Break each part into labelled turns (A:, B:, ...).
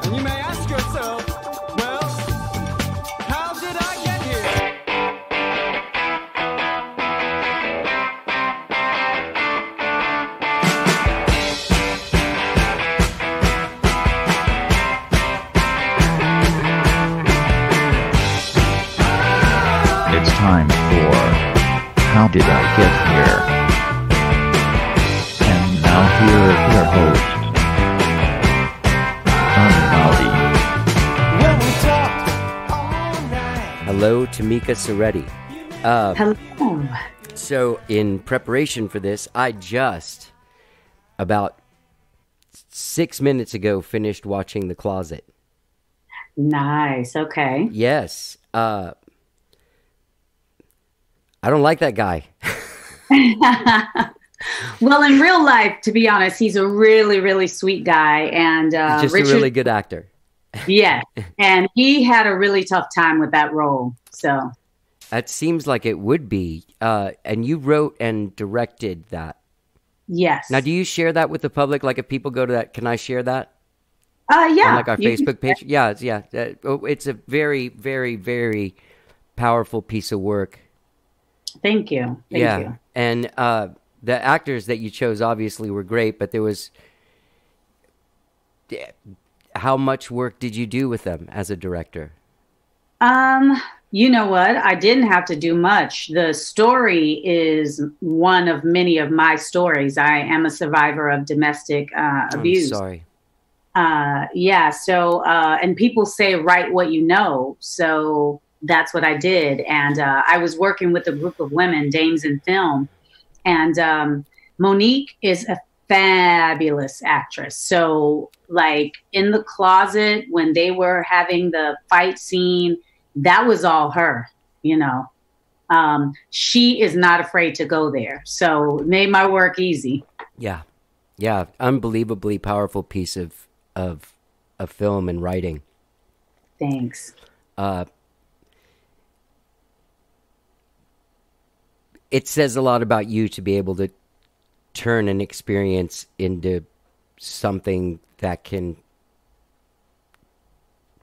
A: And you may ask yourself, well, how did I get here?
B: It's time for How Did I Get Here? And now here is your host, Johnny
A: Well, we talked all night.
C: Hello, Tamika Soretti.
D: Hello.
C: So, in preparation for this, I just, about 6 minutes ago, finished watching The Closet.
D: Nice. Okay.
C: Yes. I don't like that guy.
D: Well, in real life, to be honest, he's a really, really sweet guy, and
C: He's just
D: Richard,
C: a really good actor.
D: yeah, and he had a really tough time with that role. So,
C: That seems like it would be. And you wrote and directed that.
D: yes.
C: Now, do you share that with the public? Like, if people go to that, can I share that?
D: Yeah.
C: On like our
D: you can-
C: Facebook page? Yeah, it's a very, very, very powerful piece of work.
D: Thank you. Thank you.
C: And the actors that you chose obviously were great, but there was... How much work did you do with them as a director?
D: You know what? I didn't have to do much. The story is one of many of my stories. I am a survivor of domestic abuse.
C: I'm sorry.
D: Yeah. So, and people say, write what you know. So that's what I did. And I was working with a group of women, dames in film. And Monique is a fabulous actress. So, like, in The Closet, when they were having the fight scene, that was all her, you know. She is not afraid to go there. So it made my work easy.
C: Yeah. Yeah. Unbelievably powerful piece of film and writing.
D: Thanks.
C: It says a lot about you to be able to turn an experience into something that can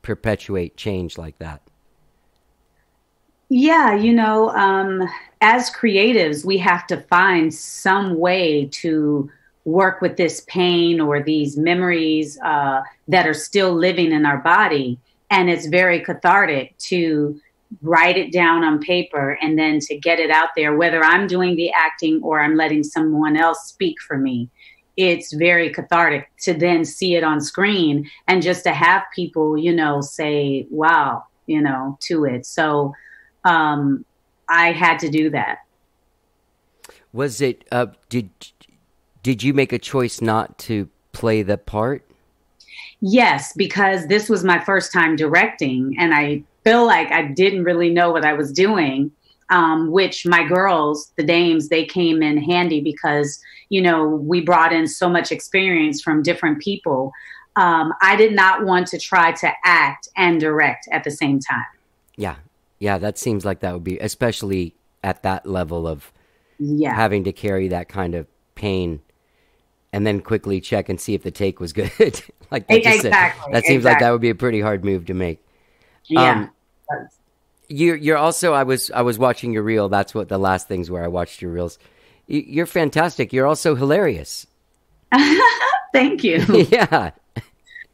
C: perpetuate change like that.
D: Yeah, you know, as creatives, we have to find some way to work with this pain or these memories that are still living in our body. And it's very cathartic to write it down on paper and then to get it out there, whether I'm doing the acting or I'm letting someone else speak for me. It's very cathartic to then see it on screen and just to have people, you know, say, wow, you know, to it. So I had to do that.
C: Was it, did you make a choice not to play the part?
D: Yes, because this was my first time directing and I feel like I didn't really know what I was doing, which my girls, the dames, they came in handy because, you know, we brought in so much experience from different people. I did not want to try to act and direct at the same time.
C: Yeah. Yeah, that seems like that would be, especially at that level of having to carry that kind of pain and then quickly check and see if the take was good. Like that,
D: Exactly.
C: That seems like that would be a pretty hard move to make.
D: Yeah.
C: You're also, I was watching your reel. That's what the last things where I watched your reels. You're fantastic. You're also hilarious.
D: Thank you.
C: Yeah.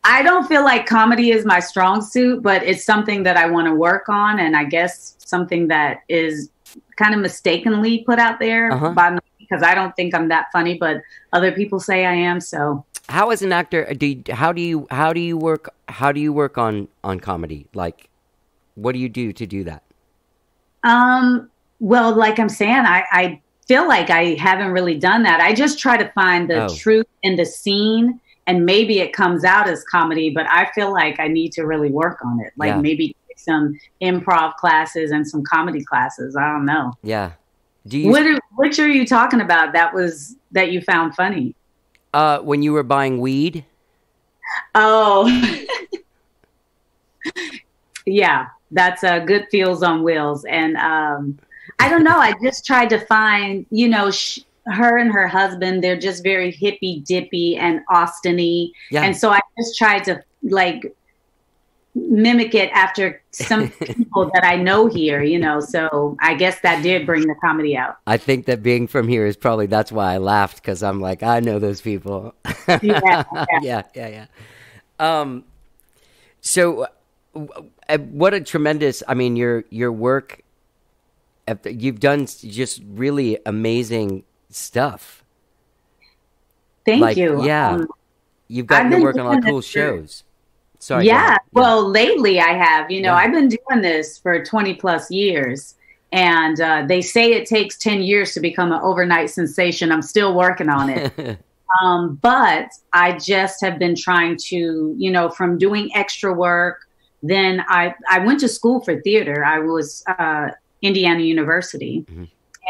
D: I don't feel like comedy is my strong suit, but it's something that I want to work on. And I guess something that is kind of mistakenly put out there by me because I don't think I'm that funny, but other people say I am. So
C: how as an actor, how do you work on comedy? Like, what do you do to do that?
D: Well, like I'm saying, I feel like I haven't really done that. I just try to find the truth in the scene, and maybe it comes out as comedy, but I feel like I need to really work on it. Like maybe take some improv classes and some comedy classes. I don't know.
C: Yeah. Do you?
D: Which are you talking about? That you found funny?
C: When you were buying weed.
D: Oh, yeah. That's Good Feels on Wheels. And I don't know. I just tried to find, you know, her and her husband, they're just very hippy dippy and Austin-y. Yeah. And so I just tried to like mimic it after some people that I know here, so I guess that did bring the comedy out.
C: I think that being from here is probably, that's why I laughed, because I'm like, I know those people. Yeah. So what a tremendous, I mean, your work, you've done just really amazing stuff.
D: Thank you.
C: Yeah. You've gotten to work on a lot of cool shows. Sorry.
D: Yeah. Well, lately I have, I've been doing this for 20 plus years, and they say it takes 10 years to become an overnight sensation. I'm still working on it. But I just have been trying to, from doing extra work. Then I went to school for theater. I was Indiana University,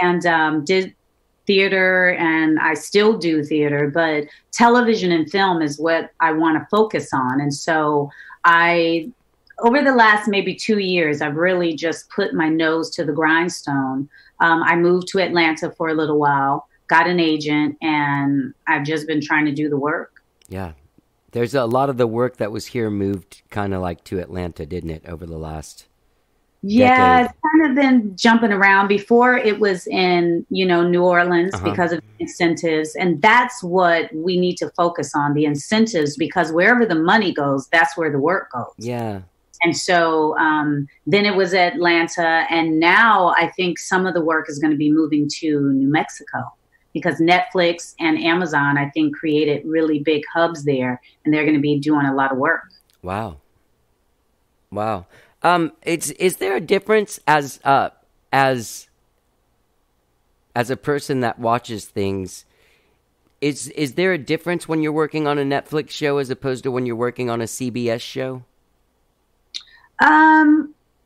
D: and did theater, and I still do theater, but television and film is what I want to focus on. And so over the last maybe 2 years, I've really just put my nose to the grindstone. I moved to Atlanta for a little while, got an agent, and I've just been trying to do the work.
C: Yeah. There's a lot of the work that was here moved kind of like to Atlanta, didn't it, over the last
D: Yeah,
C: decade?
D: it's kind of been jumping around. Before it was in, New Orleans because of incentives. And that's what we need to focus on, the incentives, because wherever the money goes, that's where the work goes.
C: Yeah.
D: And so then it was Atlanta. And now I think some of the work is going to be moving to New Mexico, because Netflix and Amazon, I think, created really big hubs there, and they're going to be doing a lot of work.
C: Wow. Is there a difference as a person that watches things? Is there a difference when you're working on a Netflix show as opposed to when you're working on a CBS show?
D: I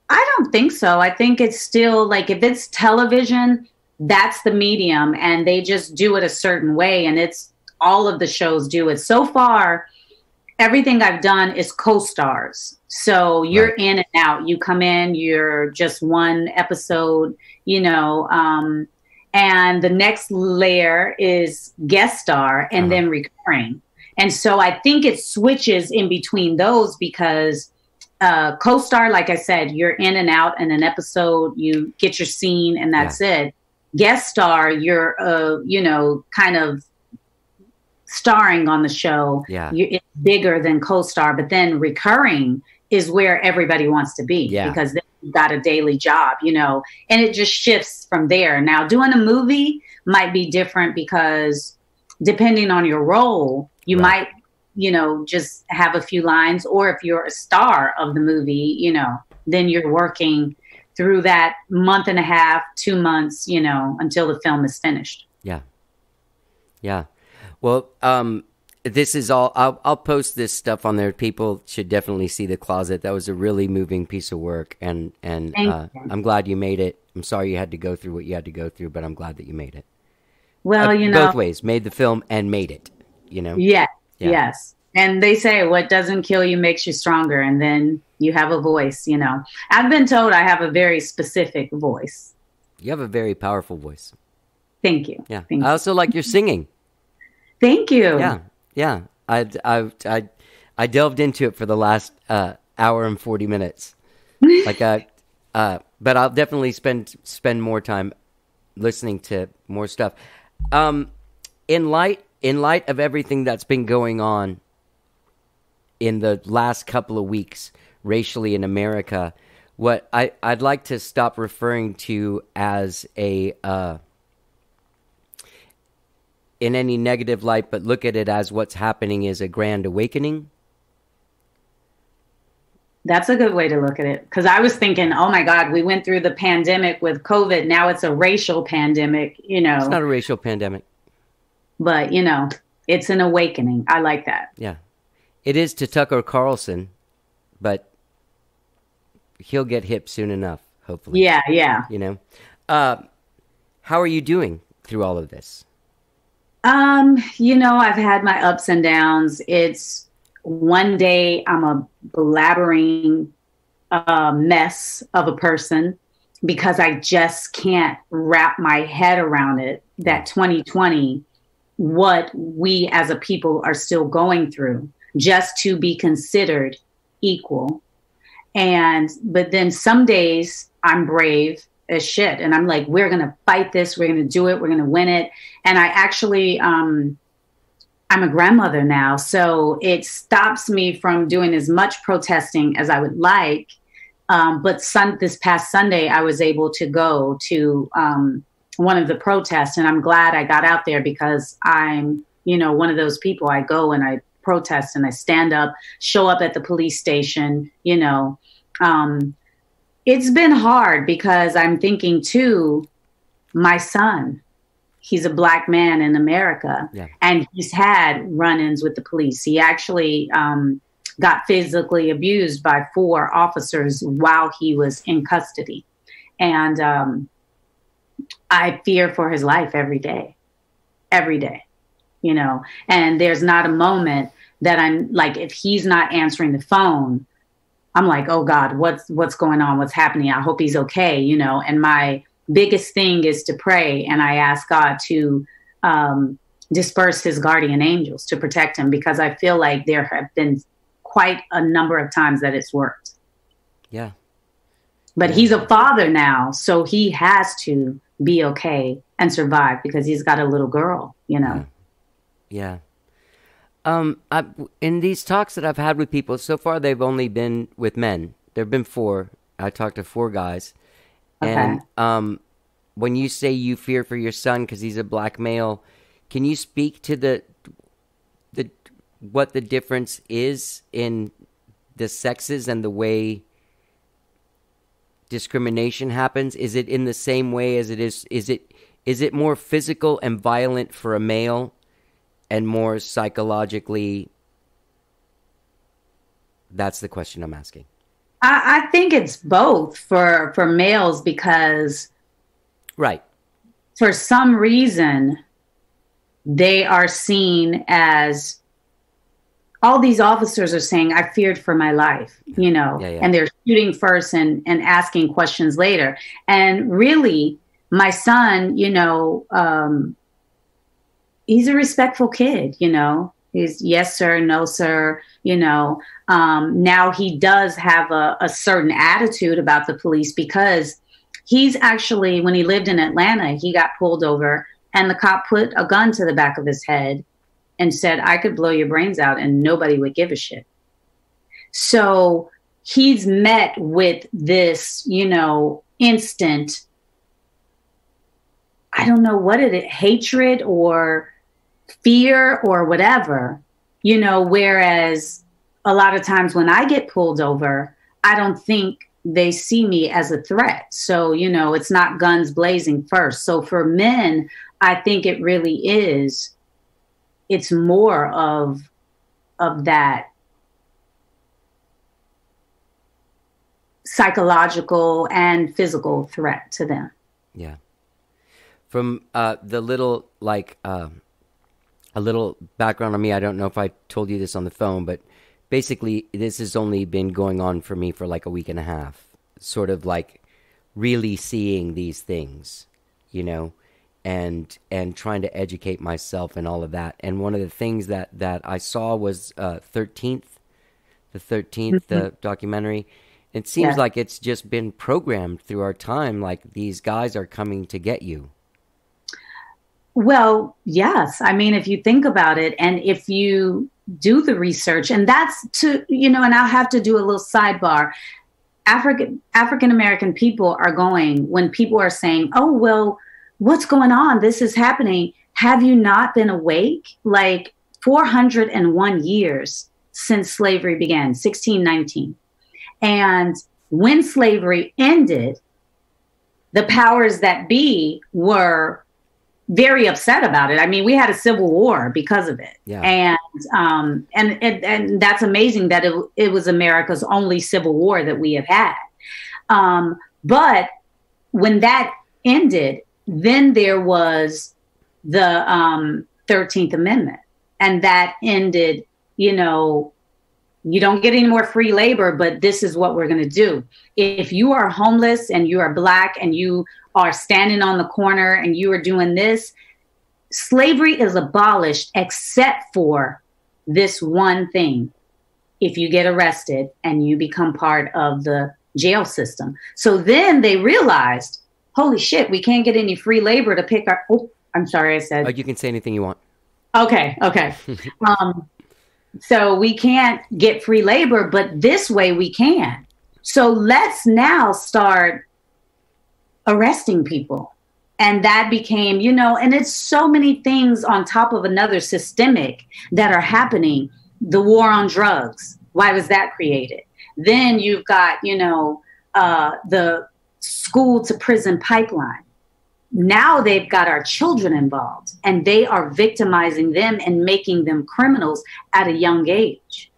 D: don't think so. I think it's still like, if it's television, that's the medium, and they just do it a certain way, and it's all of the shows do it. So far, everything I've done is co-stars. So you're right. In and out. You come in, you're just one episode, and the next layer is guest star and then recurring. And so I think it switches in between those, because co-star, like I said, you're in and out in an episode, you get your scene, and that's it. Guest star, you're, kind of starring on the show. Yeah. It's bigger than co-star, but then recurring is where everybody wants to be, because then you've got a daily job, and it just shifts from there. Now, doing a movie might be different, because depending on your role, you might, just have a few lines, or if you're a star of the movie, then you're working through that month and a half, 2 months, until the film is finished.
C: Yeah. Well, this is all, I'll post this stuff on there. People should definitely see The Closet. That was a really moving piece of work. And I'm glad you made it. I'm sorry you had to go through what you had to go through, but I'm glad that you made it.
D: Well,
C: both ways, made the film and made it,
D: Yes. And they say what doesn't kill you makes you stronger. And then you have a voice, I've been told I have a very specific voice.
C: You have a very powerful voice.
D: Thank you.
C: Yeah.
D: Thank
C: I also like your singing.
D: Thank you.
C: Yeah. I delved into it for the last hour and 40 minutes. But I'll definitely spend more time listening to more stuff. In light of everything that's been going on in the last couple of weeks racially in America, what I'd like to stop referring to as a in any negative light, but look at it as what's happening is a grand awakening.
D: That's a good way to look at it. Because I was thinking, oh my God, we went through the pandemic with COVID. Now it's a racial pandemic, It's
C: not a racial pandemic.
D: But, it's an awakening. I like that.
C: Yeah. It is to Tucker Carlson, but he'll get hip soon enough, hopefully.
D: Yeah.
C: How are you doing through all of this?
D: I've had my ups and downs. It's one day I'm a blabbering mess of a person, because I just can't wrap my head around it, that 2020, what we as a people are still going through just to be considered equal. But then some days I'm brave as shit. And I'm like, we're going to fight this. We're going to do it. We're going to win it. And I actually, I'm a grandmother now. So it stops me from doing as much protesting as I would like. But this past Sunday, I was able to go to one of the protests. And I'm glad I got out there because I'm, one of those people. I go and I protest and I stand up, show up at the police station, it's been hard because I'm thinking too, my son, he's a Black man in America, and he's had run-ins with the police. He actually got physically abused by 4 officers while he was in custody. And I fear for his life every day, and there's not a moment that I'm like, if he's not answering the phone, I'm like, oh God, what's going on? What's happening? I hope he's okay, and my biggest thing is to pray. And I ask God to disperse his guardian angels to protect him, because I feel like there have been quite a number of times that it's worked.
C: Yeah.
D: But he's a father now, so he has to be okay and survive because he's got a little girl,
C: Yeah. In these talks that I've had with people, so far they've only been with men. There have been 4. I talked to 4 guys. Okay. And when you say you fear for your son because he's a Black male, can you speak to the what the difference is in the sexes and the way discrimination happens? Is it in the same way as it is? Is it more physical and violent for a male and more psychologically? That's the question I'm asking.
D: I think it's both for males because for some reason they are seen as, all these officers are saying, I feared for my life, and they're shooting first and asking questions later. And really, my son, he's a respectful kid, he's yes, sir, no, sir, now he does have a certain attitude about the police because he's actually, when he lived in Atlanta, he got pulled over and the cop put a gun to the back of his head and said, I could blow your brains out and nobody would give a shit. So he's met with this, instant, I don't know what it is, hatred or fear or whatever, whereas a lot of times when I get pulled over, I don't think they see me as a threat. So, it's not guns blazing first. So for men, I think it really is, it's more of that psychological and physical threat to them.
C: Yeah. From the little, a little background on me, I don't know if I told you this on the phone, but basically this has only been going on for me for like a week and a half, sort of like really seeing these things, and trying to educate myself and all of that. And one of the things that I saw was 13th, the documentary. It seems like it's just been programmed through our time, like these guys are coming to get you.
D: Well, yes. I mean, if you think about it, and if you do the research, and that's and I'll have to do a little sidebar. African-American people are going, when people are saying, oh, well, what's going on? This is happening. Have you not been awake? Like 401 years since slavery began, 1619. And when slavery ended, the powers that be were very upset about it. I mean, we had a civil war because of it. Yeah. And that's amazing that it was America's only civil war that we have had. But when that ended, then there was the 13th Amendment, and that ended, you don't get any more free labor, but this is what we're going to do. If you are homeless and you are Black and you are standing on the corner and you are doing this, slavery is abolished except for this one thing. if you get arrested and you become part of the jail system. So then they realized, holy shit, we can't get any free labor to pick our, oh, I'm sorry, I said.
C: Oh, you can say anything you want.
D: Okay. So we can't get free labor, but this way we can. So let's now start arresting people. And that became, and it's so many things on top of another systemic that are happening. The war on drugs. Why was that created? Then you've got, the school to prison pipeline. Now they've got our children involved, and they are victimizing them and making them criminals at a young age.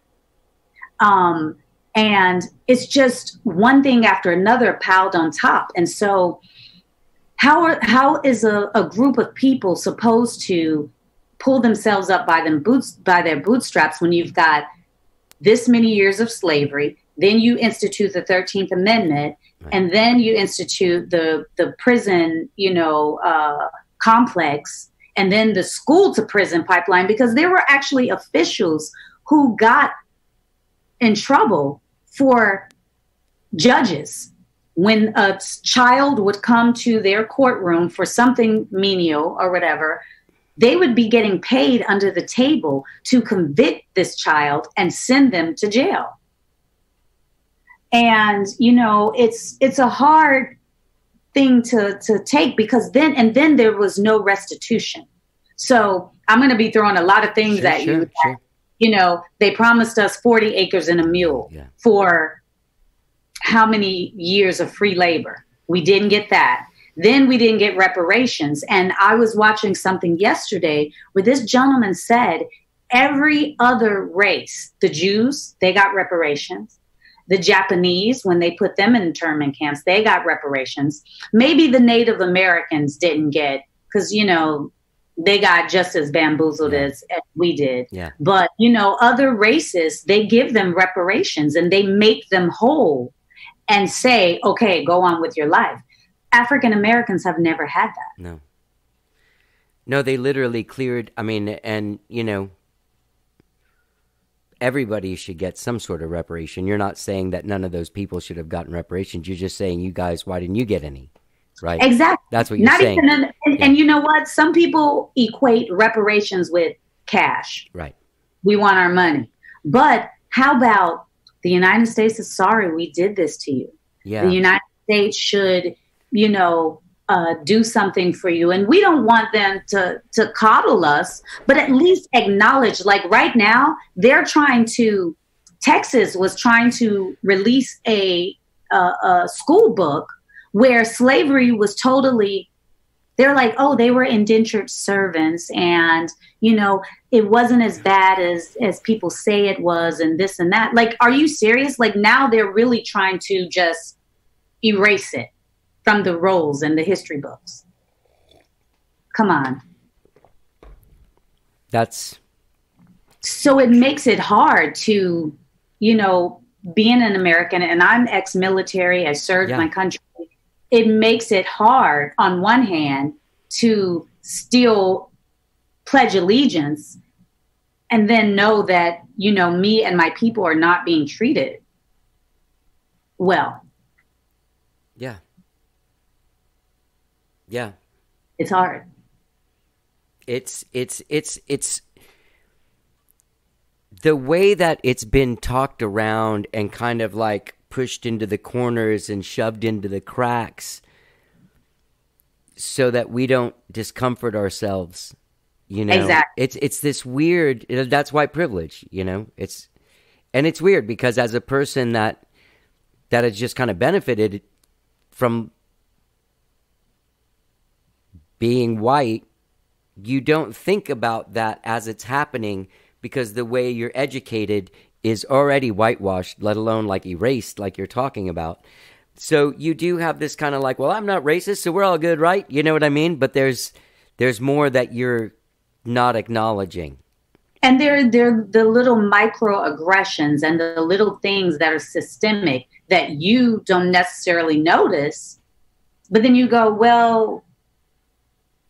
D: And it's just one thing after another piled on top. And so how is a group of people supposed to pull themselves up by their bootstraps when you've got this many years of slavery? Then you institute the 13th Amendment, right. And then you institute the prison, complex, and then the school to prison pipeline, because there were actually officials who got in trouble for judges. When a child would come to their courtroom for something menial or whatever, they would be getting paid under the table to convict this child and send them to jail. And, it's a hard thing to take, because then there was no restitution. So I'm going to be throwing a lot of things at you. Sure. They promised us 40 acres and a mule for how many years of free labor? We didn't get that. Then we didn't get reparations. And I was watching something yesterday where this gentleman said every other race, the Jews, they got reparations. The Japanese, when they put them in internment camps, they got reparations. Maybe the Native Americans didn't get, because, they got just as bamboozled as we did. Yeah. But, other races, they give them reparations and they make them whole and say, okay, go on with your life. African Americans have never had that.
C: No, they literally cleared, everybody should get some sort of reparation. You're not saying that none of those people should have gotten reparations. You're just saying, you guys, why didn't you get any? Right?
D: Exactly.
C: That's what you're saying.
D: And you know what? Some people equate reparations with cash.
C: Right.
D: We want our money. But how about the United States is sorry we did this to you. Yeah. The United States should, do something for you. And we don't want them to coddle us, but at least acknowledge, like right now, Texas was trying to release a school book where slavery was totally, they're like, oh, they were indentured servants. And, it wasn't as bad as people say it was, and this and that. Like, are you serious? Like, now they're really trying to just erase it from the rolls and the history books. Come on. So it makes it hard to, being an American, and I'm ex-military, I served my country. It makes it hard on one hand to still pledge allegiance and then know that, me and my people are not being treated well.
C: Yeah. Yeah.
D: It's hard.
C: It's the way that it's been talked around and kind of like pushed into the corners and shoved into the cracks so that we don't discomfort ourselves.
D: Exactly.
C: It's this weird, that's white privilege, it's weird because as a person that has just kind of benefited from being white, you don't think about that as it's happening because the way you're educated is already whitewashed, let alone like erased, like you're talking about. So you do have this kind of like, well, I'm not racist, so we're all good, right? You know what I mean? But there's more that you're not acknowledging.
D: And they're the little microaggressions and the little things that are systemic that you don't necessarily notice. But then you go, well,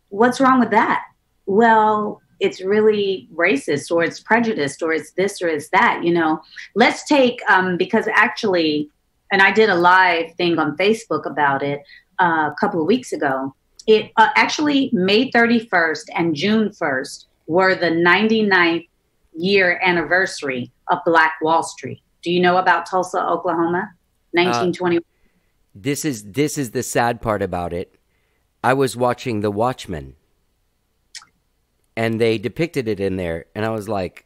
D: what's wrong with that? Well, it's really racist, or it's prejudiced, or it's this or it's that, you know. Let's take, because actually, and I did a live thing on Facebook about it a couple of weeks ago. It actually, May 31st and June 1st were the 99th year anniversary of Black Wall Street. Do you know about Tulsa, Oklahoma? 1920.
C: This is the sad part about it. I was watching The Watchmen, and they depicted it in there, and I was like,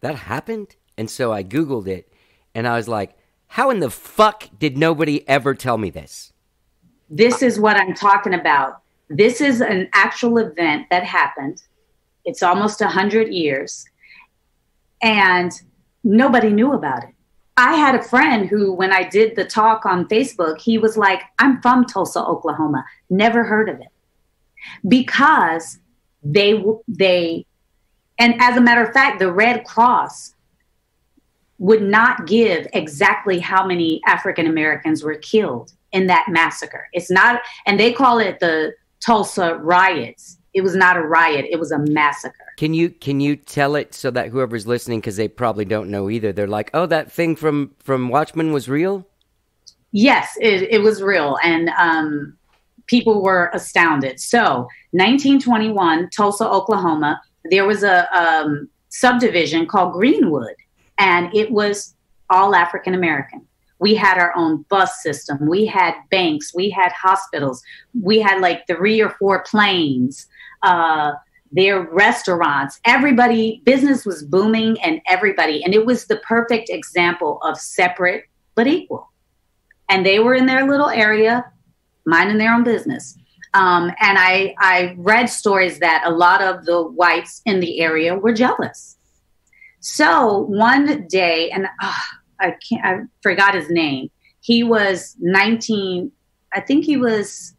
C: that happened? And so I Googled it, and I was like, how in the fuck did nobody ever tell me this?
D: This is what I'm talking about. This is an actual event that happened. It's almost 100 years, and nobody knew about it. I had a friend who, when I did the talk on Facebook, he was like, I'm from Tulsa, Oklahoma. Never heard of it. Because they, and as a matter of fact, the Red Cross would not give exactly how many African Americans were killed in that massacre. It's not, and they call it the Tulsa riots. It was not a riot. It was a massacre. Can
C: you tell it so that whoever's listening, because they probably don't know either, they're like, oh, that thing from Watchmen was real?
D: Yes, it was real. And people were astounded. So 1921, Tulsa, Oklahoma, there was a subdivision called Greenwood, and it was all African American. We had our own bus system. We had banks. We had hospitals. We had like 3 or 4 planes. Their restaurants, everybody, business was booming, and everybody, and it was the perfect example of separate but equal. And they were in their little area, minding their own business. And I read stories that a lot of the whites in the area were jealous. So one day, and I forgot his name. He was 19, I think he was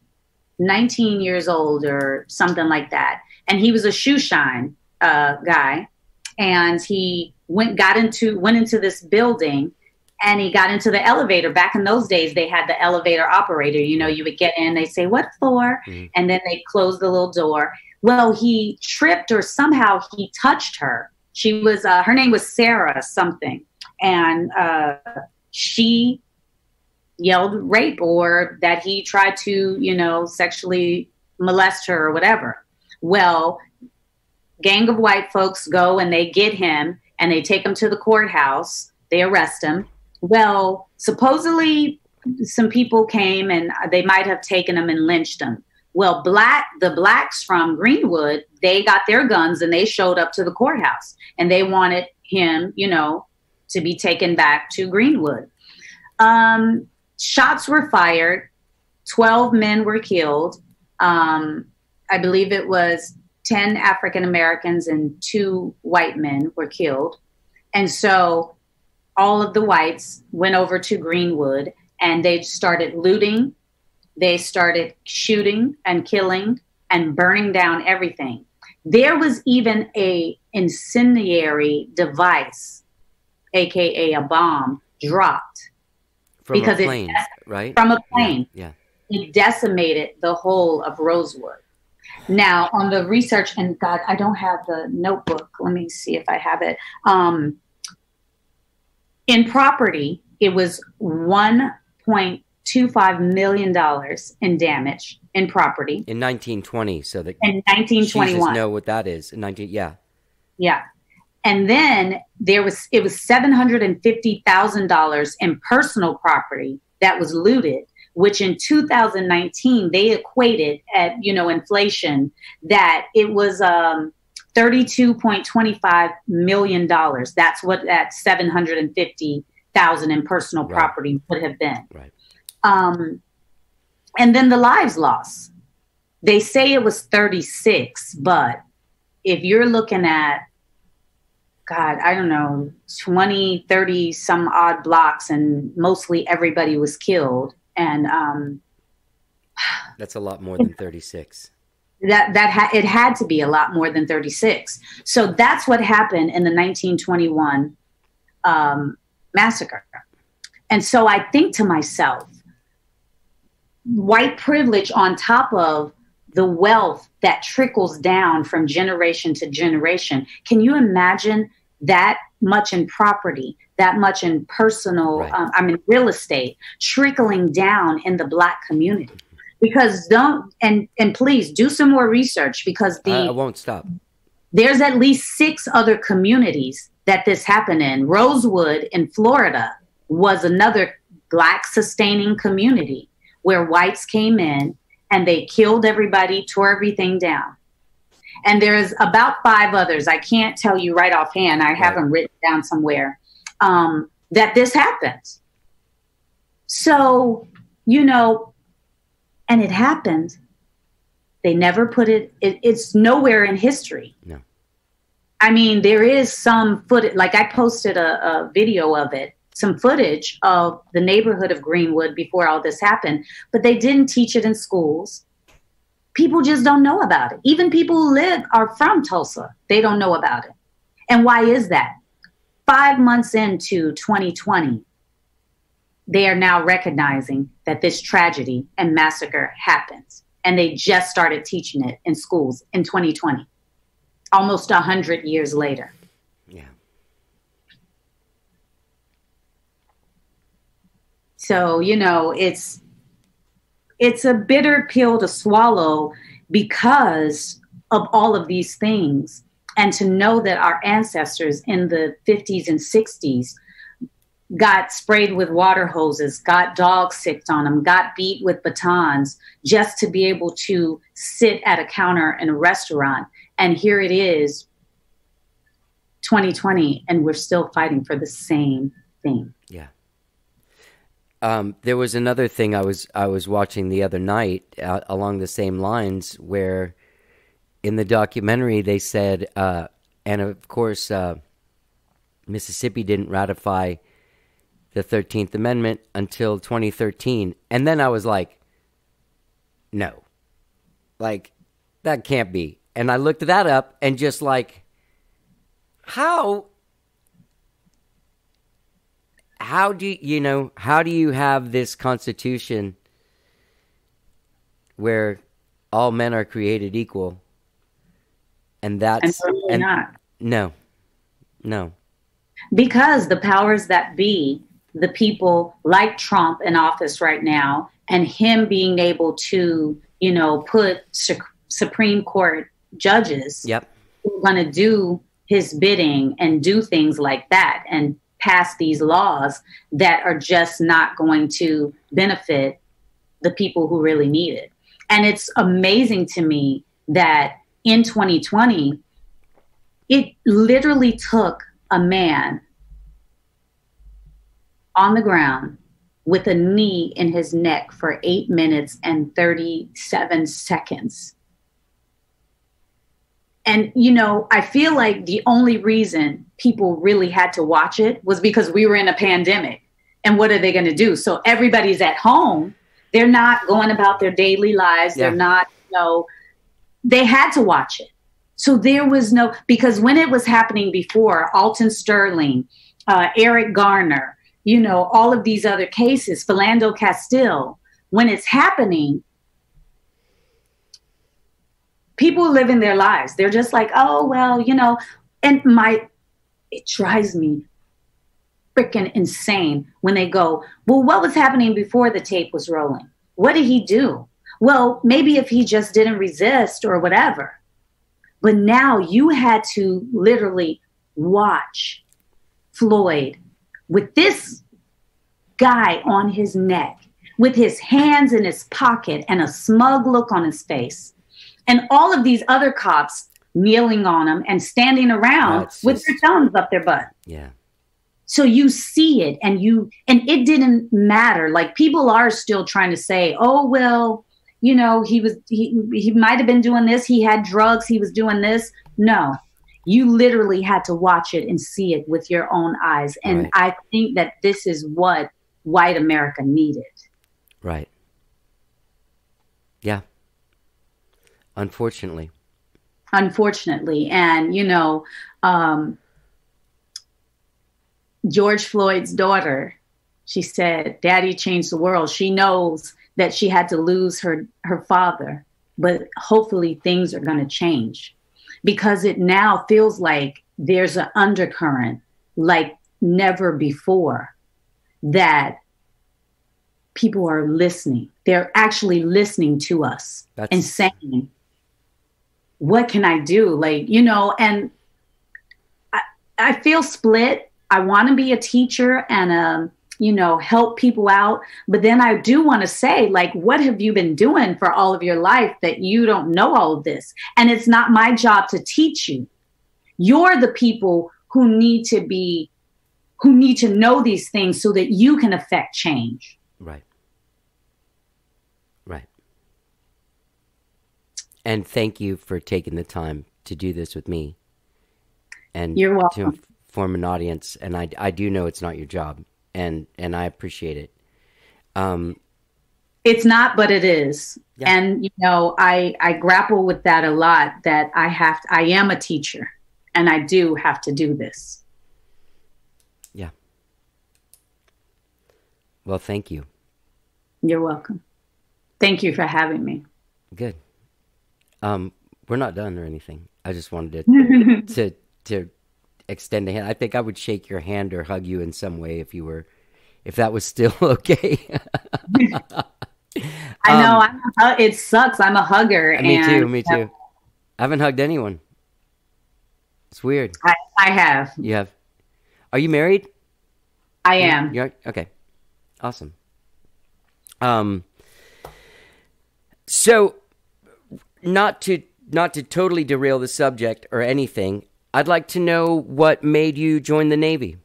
D: 19 years old or something like that. And he was a shoe shine guy. And he went into this building, and he got into the elevator. Back in those days, they had the elevator operator. You know, you would get in, they say, what floor? Mm-hmm. And then they close the little door. Well, he tripped, or somehow he touched her. She was, her name was Sarah something. And she yelled rape, or that he tried to, you know, sexually molest her or whatever. Well, gang of white folks go and they get him, and they take him to the courthouse. They arrest him. Well, supposedly some people came, and they might have taken him and lynched him. Well, the blacks from Greenwood, they got their guns and they showed up to the courthouse, and they wanted him, you know, to be taken back to Greenwood. Shots were fired. 12 men were killed. I believe it was 10 African Americans and 2 white men were killed. And so all of the whites went over to Greenwood, and they started looting. They started shooting and killing and burning down everything. There was even a incendiary device, AKA a bomb, dropped.
C: From a plane, right?
D: From a plane.
C: Yeah.
D: It decimated the whole of Rosewood. Now, on the research, and God, I don't have the notebook. Let me see if I have it. In property, it was $1.25 million in damage in property.
C: In 1920, so that
D: in 1921.
C: Jesus know what that is. Yeah.
D: Yeah. And then it was $750,000 in personal property that was looted, which in 2019 they equated at, you know, inflation, that it was $32.25 million. That's what that $750,000 in personal property would have been.
C: Right.
D: And then the lives lost. They say it was 36, but if you're looking at, God, I don't know, 20, 30 some odd blocks, and mostly everybody was killed. And
C: that's a lot more than 36.
D: It had to be a lot more than 36. So that's what happened in the 1921 massacre. And so I think to myself, white privilege on top of the wealth that trickles down from generation to generation. Can you imagine that much in property, that much in personal,
C: Right.
D: real estate trickling down in the Black community? Because and please do some more research, because
C: I won't stop.
D: there's at least 6 other communities that this happened in. Rosewood in Florida was another Black sustaining community where whites came in and they killed everybody, tore everything down. And there's about 5 others. I can't tell you right offhand. I have them written down somewhere, that this happens. So, and it happened. They never put it's nowhere in history.
C: No.
D: I mean, there is some footage, like I posted a video of it, some footage of the neighborhood of Greenwood before all this happened, but they didn't teach it in schools. People just don't know about it. Even people who are from Tulsa, they don't know about it. And why is that? 5 months into 2020, they are now recognizing that this tragedy and massacre happens. And they just started teaching it in schools in 2020, almost 100 years later.
C: Yeah.
D: So, it's a bitter pill to swallow because of all of these things. And to know that our ancestors in the 50s and 60s got sprayed with water hoses, got dogs sicked on them, got beat with batons just to be able to sit at a counter in a restaurant. And here it is, 2020, and we're still fighting for the same thing.
C: Yeah. There was another thing I was watching the other night along the same lines, where in the documentary they said, and of course Mississippi didn't ratify the 13th Amendment until 2013. And then I was like, no, like that can't be. And I looked that up and just like, how do you have this constitution where all men are created equal? And that's
D: really not.
C: No.
D: Because the powers that be, the people like Trump in office right now, and him being able to, put Supreme Court judges
C: Yep.
D: who are going to do his bidding and do things like that and pass these laws that are just not going to benefit the people who really need it. And it's amazing to me that in 2020, it literally took a man on the ground with a knee in his neck for 8 minutes and 37 seconds. And, I feel like the only reason people really had to watch it was because we were in a pandemic. And what are they going to do? So everybody's at home. They're not going about their daily lives.
C: Yeah.
D: They're not, they had to watch it. So there was because when it was happening before, Alton Sterling, Eric Garner, all of these other cases, Philando Castile, when it's happening, people living their lives. They're just like, oh, well, and it drives me freaking insane when they go, well, what was happening before the tape was rolling? What did he do? Well, maybe if he just didn't resist or whatever. But now you had to literally watch Floyd with this guy on his neck, with his hands in his pocket and a smug look on his face. And all of these other cops kneeling on him and standing around with their thumbs up their butt.
C: Yeah.
D: So you see it and it didn't matter. Like, people are still trying to say, oh, well, he might have been doing this. He had drugs. He was doing this. No, you literally had to watch it and see it with your own eyes. And
C: Right.
D: I think that this is what white America needed.
C: Right. Yeah. Unfortunately.
D: And, George Floyd's daughter, she said, Daddy changed the world. She knows that she had to lose her father but hopefully things are going to change, because it now feels like there's an undercurrent like never before, that people are listening. They're actually listening to us and saying, what can I do? Like, you know, and I feel split. I want to be a teacher and, you know, help people out. But then I do want to say, like, what have you been doing for all of your life that you don't know all of this? And it's not my job to teach you. You're the people who need to know these things so that you can affect change.
C: Right. Right. And thank you for taking the time to do this with me. And
D: you're welcome.
C: To form an audience. And I do know it's not your job. And I appreciate it.
D: It's not, but it is.
C: Yeah.
D: And, you know, I grapple with that a lot, that I am a teacher and I do have to do this.
C: Yeah. Well, thank you.
D: You're welcome. Thank you for having me.
C: Good. We're not done or anything. I just wanted to extend a hand. I think I would shake your hand or hug you in some way if that was still okay.
D: I know. It sucks. I'm a hugger.
C: Me too. I haven't hugged anyone. It's weird.
D: I have.
C: You have? Are you married?
D: I am.
C: You're, okay. Awesome. So not to totally derail the subject or anything, I'd like to know what made you join the Navy.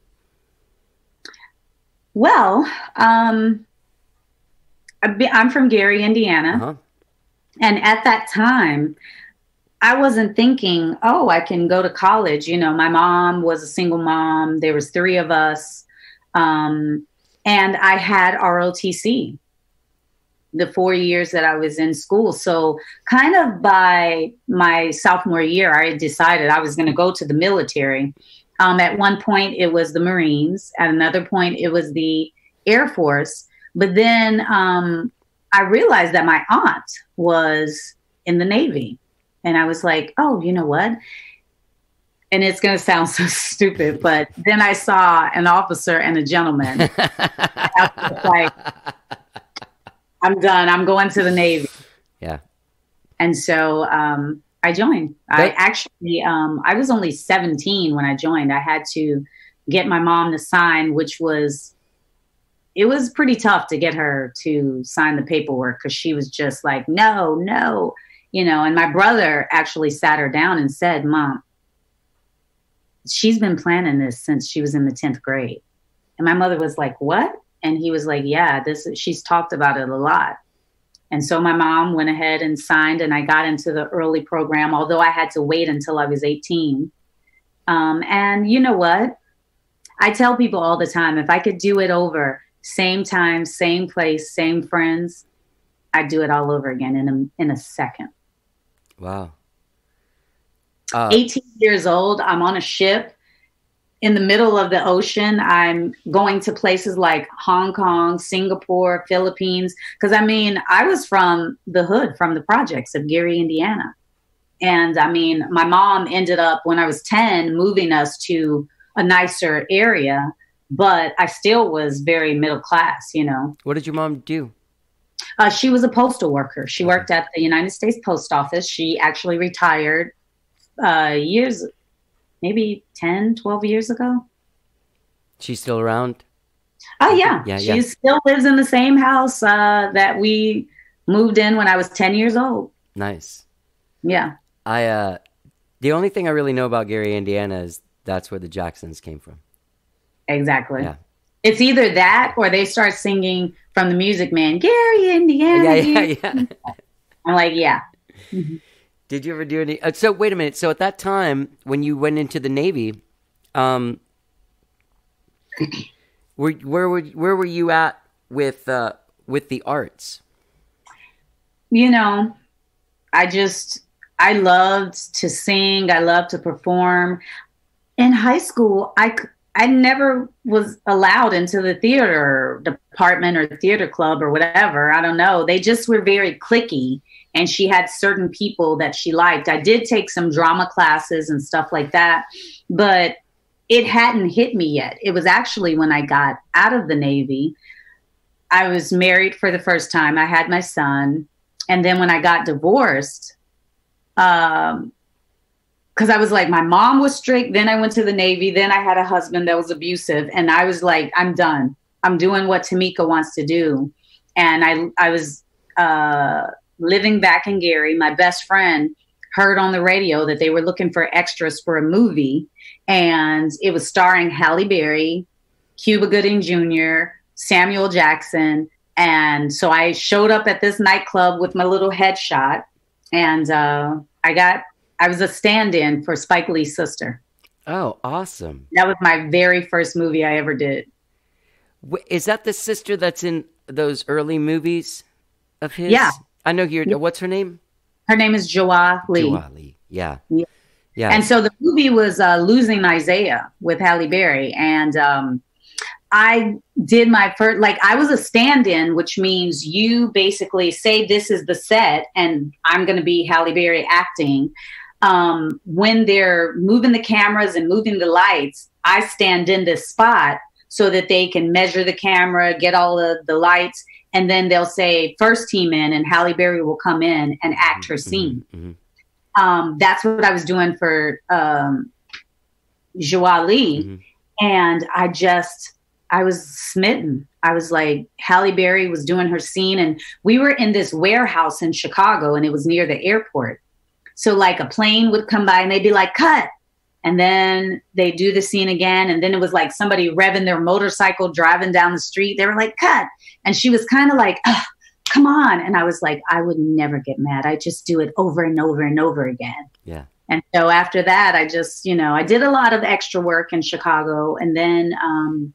D: Well, I'm from Gary, Indiana.
C: Uh-huh.
D: And at that time, I wasn't thinking, oh, I can go to college. You know, my mom was a single mom. There was 3 of us. And I had ROTC the 4 years that I was in school. So kind of by my sophomore year, I decided I was going to go to the military. At one point, it was the Marines. At another point, it was the Air Force. But then I realized that my aunt was in the Navy. And I was like, oh, you know what? And it's going to sound so stupid, but then I saw an officer and a gentleman. I was like, I'm done. I'm going to the Navy.
C: Yeah.
D: And so I joined. I was only 17 when I joined. I had to get my mom to sign, it was pretty tough to get her to sign the paperwork, because she was just like, no, you know, and my brother actually sat her down and said, Mom, she's been planning this since she was in the 10th grade. And my mother was like, what? And he was like, yeah, she's talked about it a lot. And so my mom went ahead and signed, and I got into the early program, although I had to wait until I was 18. And you know what? I tell people all the time, if I could do it over, same time, same place, same friends, I'd do it all over again in a second.
C: Wow.
D: 18 years old, I'm on a ship in the middle of the ocean. I'm going to places like Hong Kong, Singapore, Philippines. Because, I mean, I was from the hood, from the projects of Gary, Indiana. And, I mean, my mom ended up, when I was 10, moving us to a nicer area. But I still was very middle class, you know.
C: What did your mom do?
D: She was a postal worker. She worked at the United States Post Office. She actually retired maybe 10, 12 years ago.
C: She's still around?
D: Oh, yeah. She still lives in the same house that we moved in when I was 10 years old.
C: Nice.
D: Yeah.
C: The only thing I really know about Gary, Indiana is that's where the Jacksons came from.
D: Exactly.
C: Yeah.
D: It's either that or they start singing from the Music Man, Gary, Indiana.
C: Yeah.
D: I'm like, yeah. Mm-hmm.
C: Did you ever do any? So wait a minute. So at that time, when you went into the Navy, where were you at with the arts?
D: You know, I loved to sing. I loved to perform. In high school, I never was allowed into the theater department or theater club or whatever. I don't know. They just were very cliquey. and she had certain people that she liked. I did take some drama classes and stuff like that, but it hadn't hit me yet. It was actually when I got out of the Navy. I was married for the first time. I had my son. And then when I got divorced, because I was like, my mom was strict. Then I went to the Navy. Then I had a husband that was abusive. And I was like, I'm done. I'm doing what Tamika wants to do. And I was living back in Gary. My best friend heard on the radio that they were looking for extras for a movie. And it was starring Halle Berry, Cuba Gooding Jr., Samuel Jackson. And so I showed up at this nightclub with my little headshot. And I was a stand-in for Spike Lee's sister.
C: Oh, awesome.
D: That was my very first movie I ever did.
C: Is that the sister that's in those early movies of his?
D: Yeah.
C: I know you're, what's her name?
D: Her name is Joa Lee.
C: Joa Lee, yeah. Yeah.
D: And so the movie was Losing Isaiah with Halle Berry. And I did my first, like, I was a stand-in, which means you basically say this is the set and I'm going to be Halle Berry acting. When they're moving the cameras and moving the lights, I stand in this spot so that they can measure the camera, get all of the lights, and then they'll say first team in, and Halle Berry will come in and act her scene. Mm-hmm. That's what I was doing for Joa Lee. Mm-hmm. And I was smitten. I was like, Halle Berry was doing her scene, and we were in this warehouse in Chicago, and it was near the airport. So like a plane would come by and they'd be like, cut. And then they do the scene again. And then it was like somebody revving their motorcycle driving down the street. They were like, cut. And she was kind of like, come on. And I was like, I would never get mad. I just do it over and over and over again.
C: Yeah.
D: And so after that, I just, I did a lot of extra work in Chicago. And then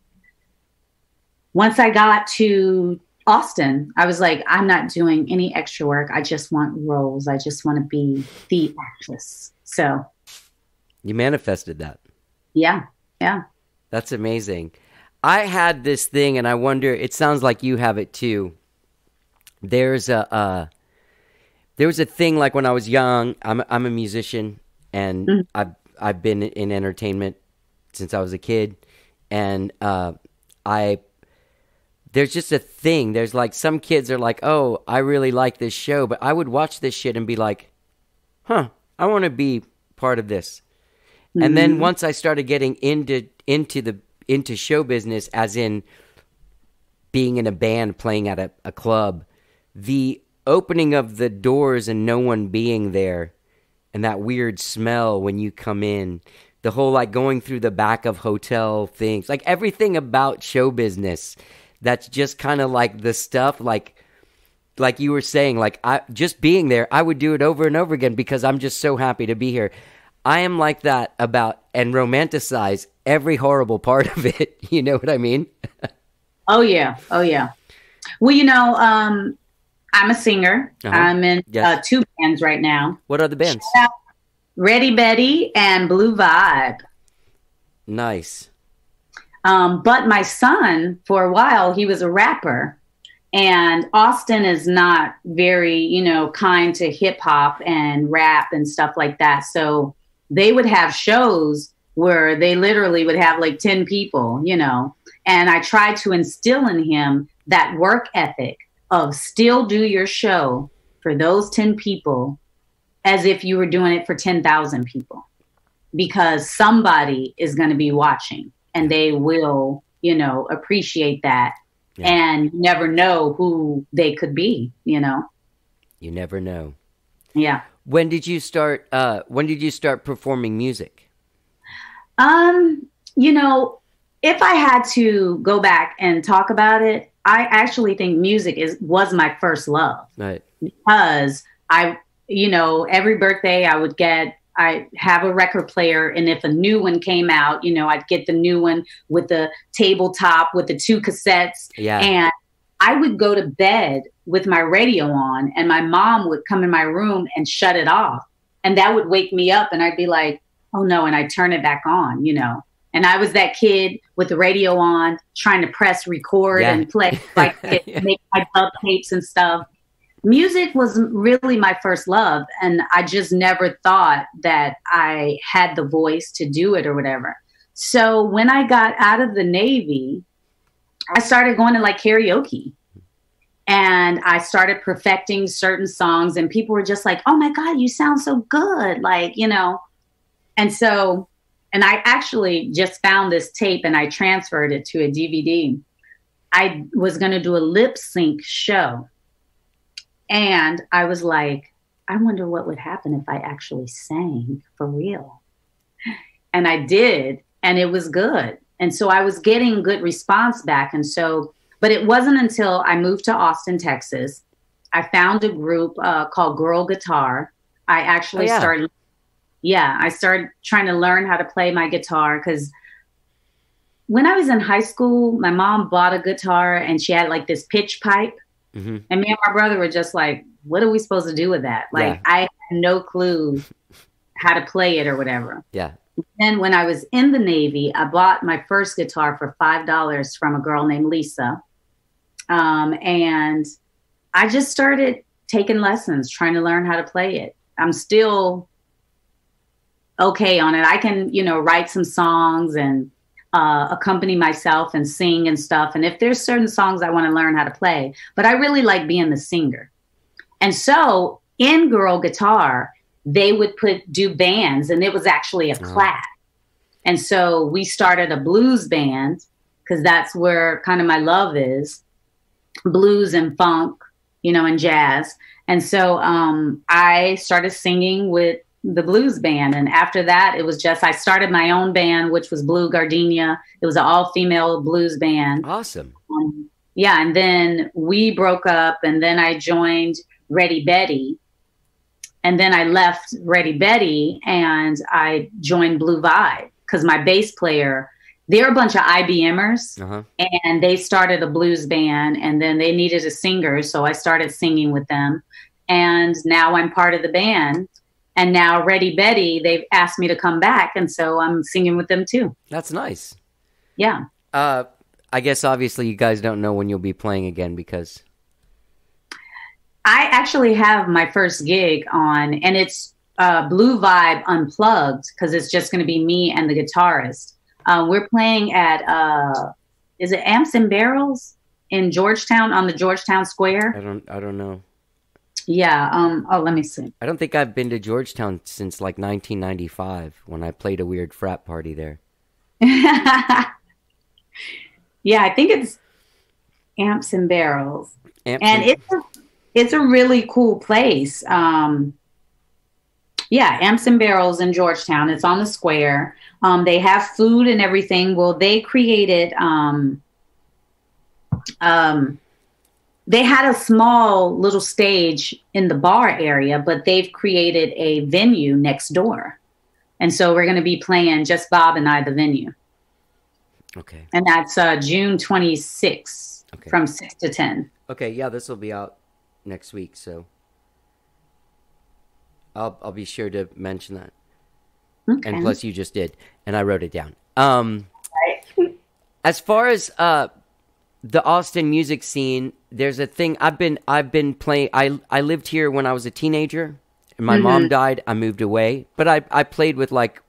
D: once I got to Austin, I was like, I'm not doing any extra work. I just want roles. I just want to be the actress. So
C: you manifested that.
D: Yeah. Yeah.
C: That's amazing. I had this thing, and I wonder, it sounds like you have it too. There was a thing like when I was young. I'm a musician, and I've been in entertainment since I was a kid, and there's just a thing. There's like some kids are like, oh, I really like this show, but I would watch this shit and be like, I want to be part of this. Mm-hmm. And then once I started getting into show business, as in being in a band, playing at a club, the opening of the doors and no one being there, and that weird smell when you come in, the whole like going through the back of hotel things, like everything about show business, that's just kind of like the stuff, like you were saying, like I just being there, I would do it over and over again because I'm just so happy to be here. I am like that about and romanticize every horrible part of it. You know what I mean? Oh yeah.
D: Well, I'm a singer. Uh-huh. I'm in two bands right now.
C: What are the bands?
D: Ready Betty and Blue Vibe.
C: Nice.
D: But my son, for a while, he was a rapper. And Austin is not very, kind to hip hop and rap and stuff like that. So they would have shows where they literally would have like 10 people, and I tried to instill in him that work ethic of still do your show for those 10 people as if you were doing it for 10,000 people, because somebody is going to be watching and they will, appreciate that. Yeah. And you never know who they could be, You
C: never know.
D: Yeah.
C: When did you start performing music?
D: If I had to go back and talk about it, I actually think music was my first love.
C: Right.
D: Because every birthday I have a record player, and if a new one came out, I'd get the new one with the tabletop with the 2 cassettes.
C: Yeah.
D: And I would go to bed with my radio on, and my mom would come in my room and shut it off. And that would wake me up, and I'd be like, oh no, and I'd turn it back on, And I was that kid with the radio on, trying to press record and play, make my dub tapes and stuff. music was really my first love, and I just never thought that I had the voice to do it or whatever. So when I got out of the Navy, I started going to like karaoke, and I started perfecting certain songs, and people were just like, "Oh my God, you sound so good." Like, you know, and so, and I actually just found this tape and I transferred it to a DVD. I was going to do a lip sync show. And I was like, I wonder what would happen if I actually sang for real. And I did, and it was good. And so I was getting good response back. And so, but it wasn't until I moved to Austin, Texas, I found a group called Girl Guitar. I actually started trying to learn how to play my guitar, because when I was in high school, my mom bought a guitar and she had like this pitch pipe. Mm-hmm. And me and my brother were just like, what are we supposed to do with that? Like, I had no clue how to play it or whatever.
C: Yeah.
D: Then when I was in the Navy, I bought my first guitar for $5 from a girl named Lisa. And I just started taking lessons, trying to learn how to play it. I'm still okay on it. I can, you know, write some songs and accompany myself and sing and stuff. And if there's certain songs I want to learn how to play, but I really like being the singer. And so in Girl Guitar, they would do bands, and it was actually a class. And so we started a blues band, because that's where kind of my love is, blues and funk, you know, and jazz. And so I started singing with the blues band. And after that, it was just, I started my own band, which was Blue Gardenia. It was an all-female blues band.
C: Awesome.
D: Yeah. And then we broke up, and then I joined Ready Betty. And then I left Ready Betty and I joined Blue Vibe, because my bass player, they're a bunch of IBMers, and they started a blues band, and then they needed a singer. So I started singing with them. And now I'm part of the band. And now Ready Betty, they've asked me to come back. And so I'm singing with them too.
C: That's nice.
D: Yeah.
C: I guess obviously you guys don't know when you'll be playing again, because
D: I actually have my first gig on, and it's Blue Vibe Unplugged, because it's just going to be me and the guitarist. We're playing at, is it Amps and Barrels in Georgetown, on the Georgetown Square?
C: I don't know.
D: Yeah. Let me see.
C: I don't think I've been to Georgetown since like 1995, when I played a weird frat party there.
D: Yeah, I think it's Amps and Barrels. It's a really cool place. Yeah, Amps and Barrels in Georgetown. It's on the square. They have food and everything. Well, they created they had a small little stage in the bar area, but they've created a venue next door. And so we're going to be playing just Bob and I, the venue.
C: Okay.
D: And that's June 26th from 6 to 10.
C: Okay, yeah, this will be out next week, so I'll be sure to mention that. Okay. And plus you just did, and I wrote it down.
D: Right.
C: As far as the Austin music scene, there's a thing I've been playing. I lived here when I was a teenager, and my mom died. I moved away, but I played with like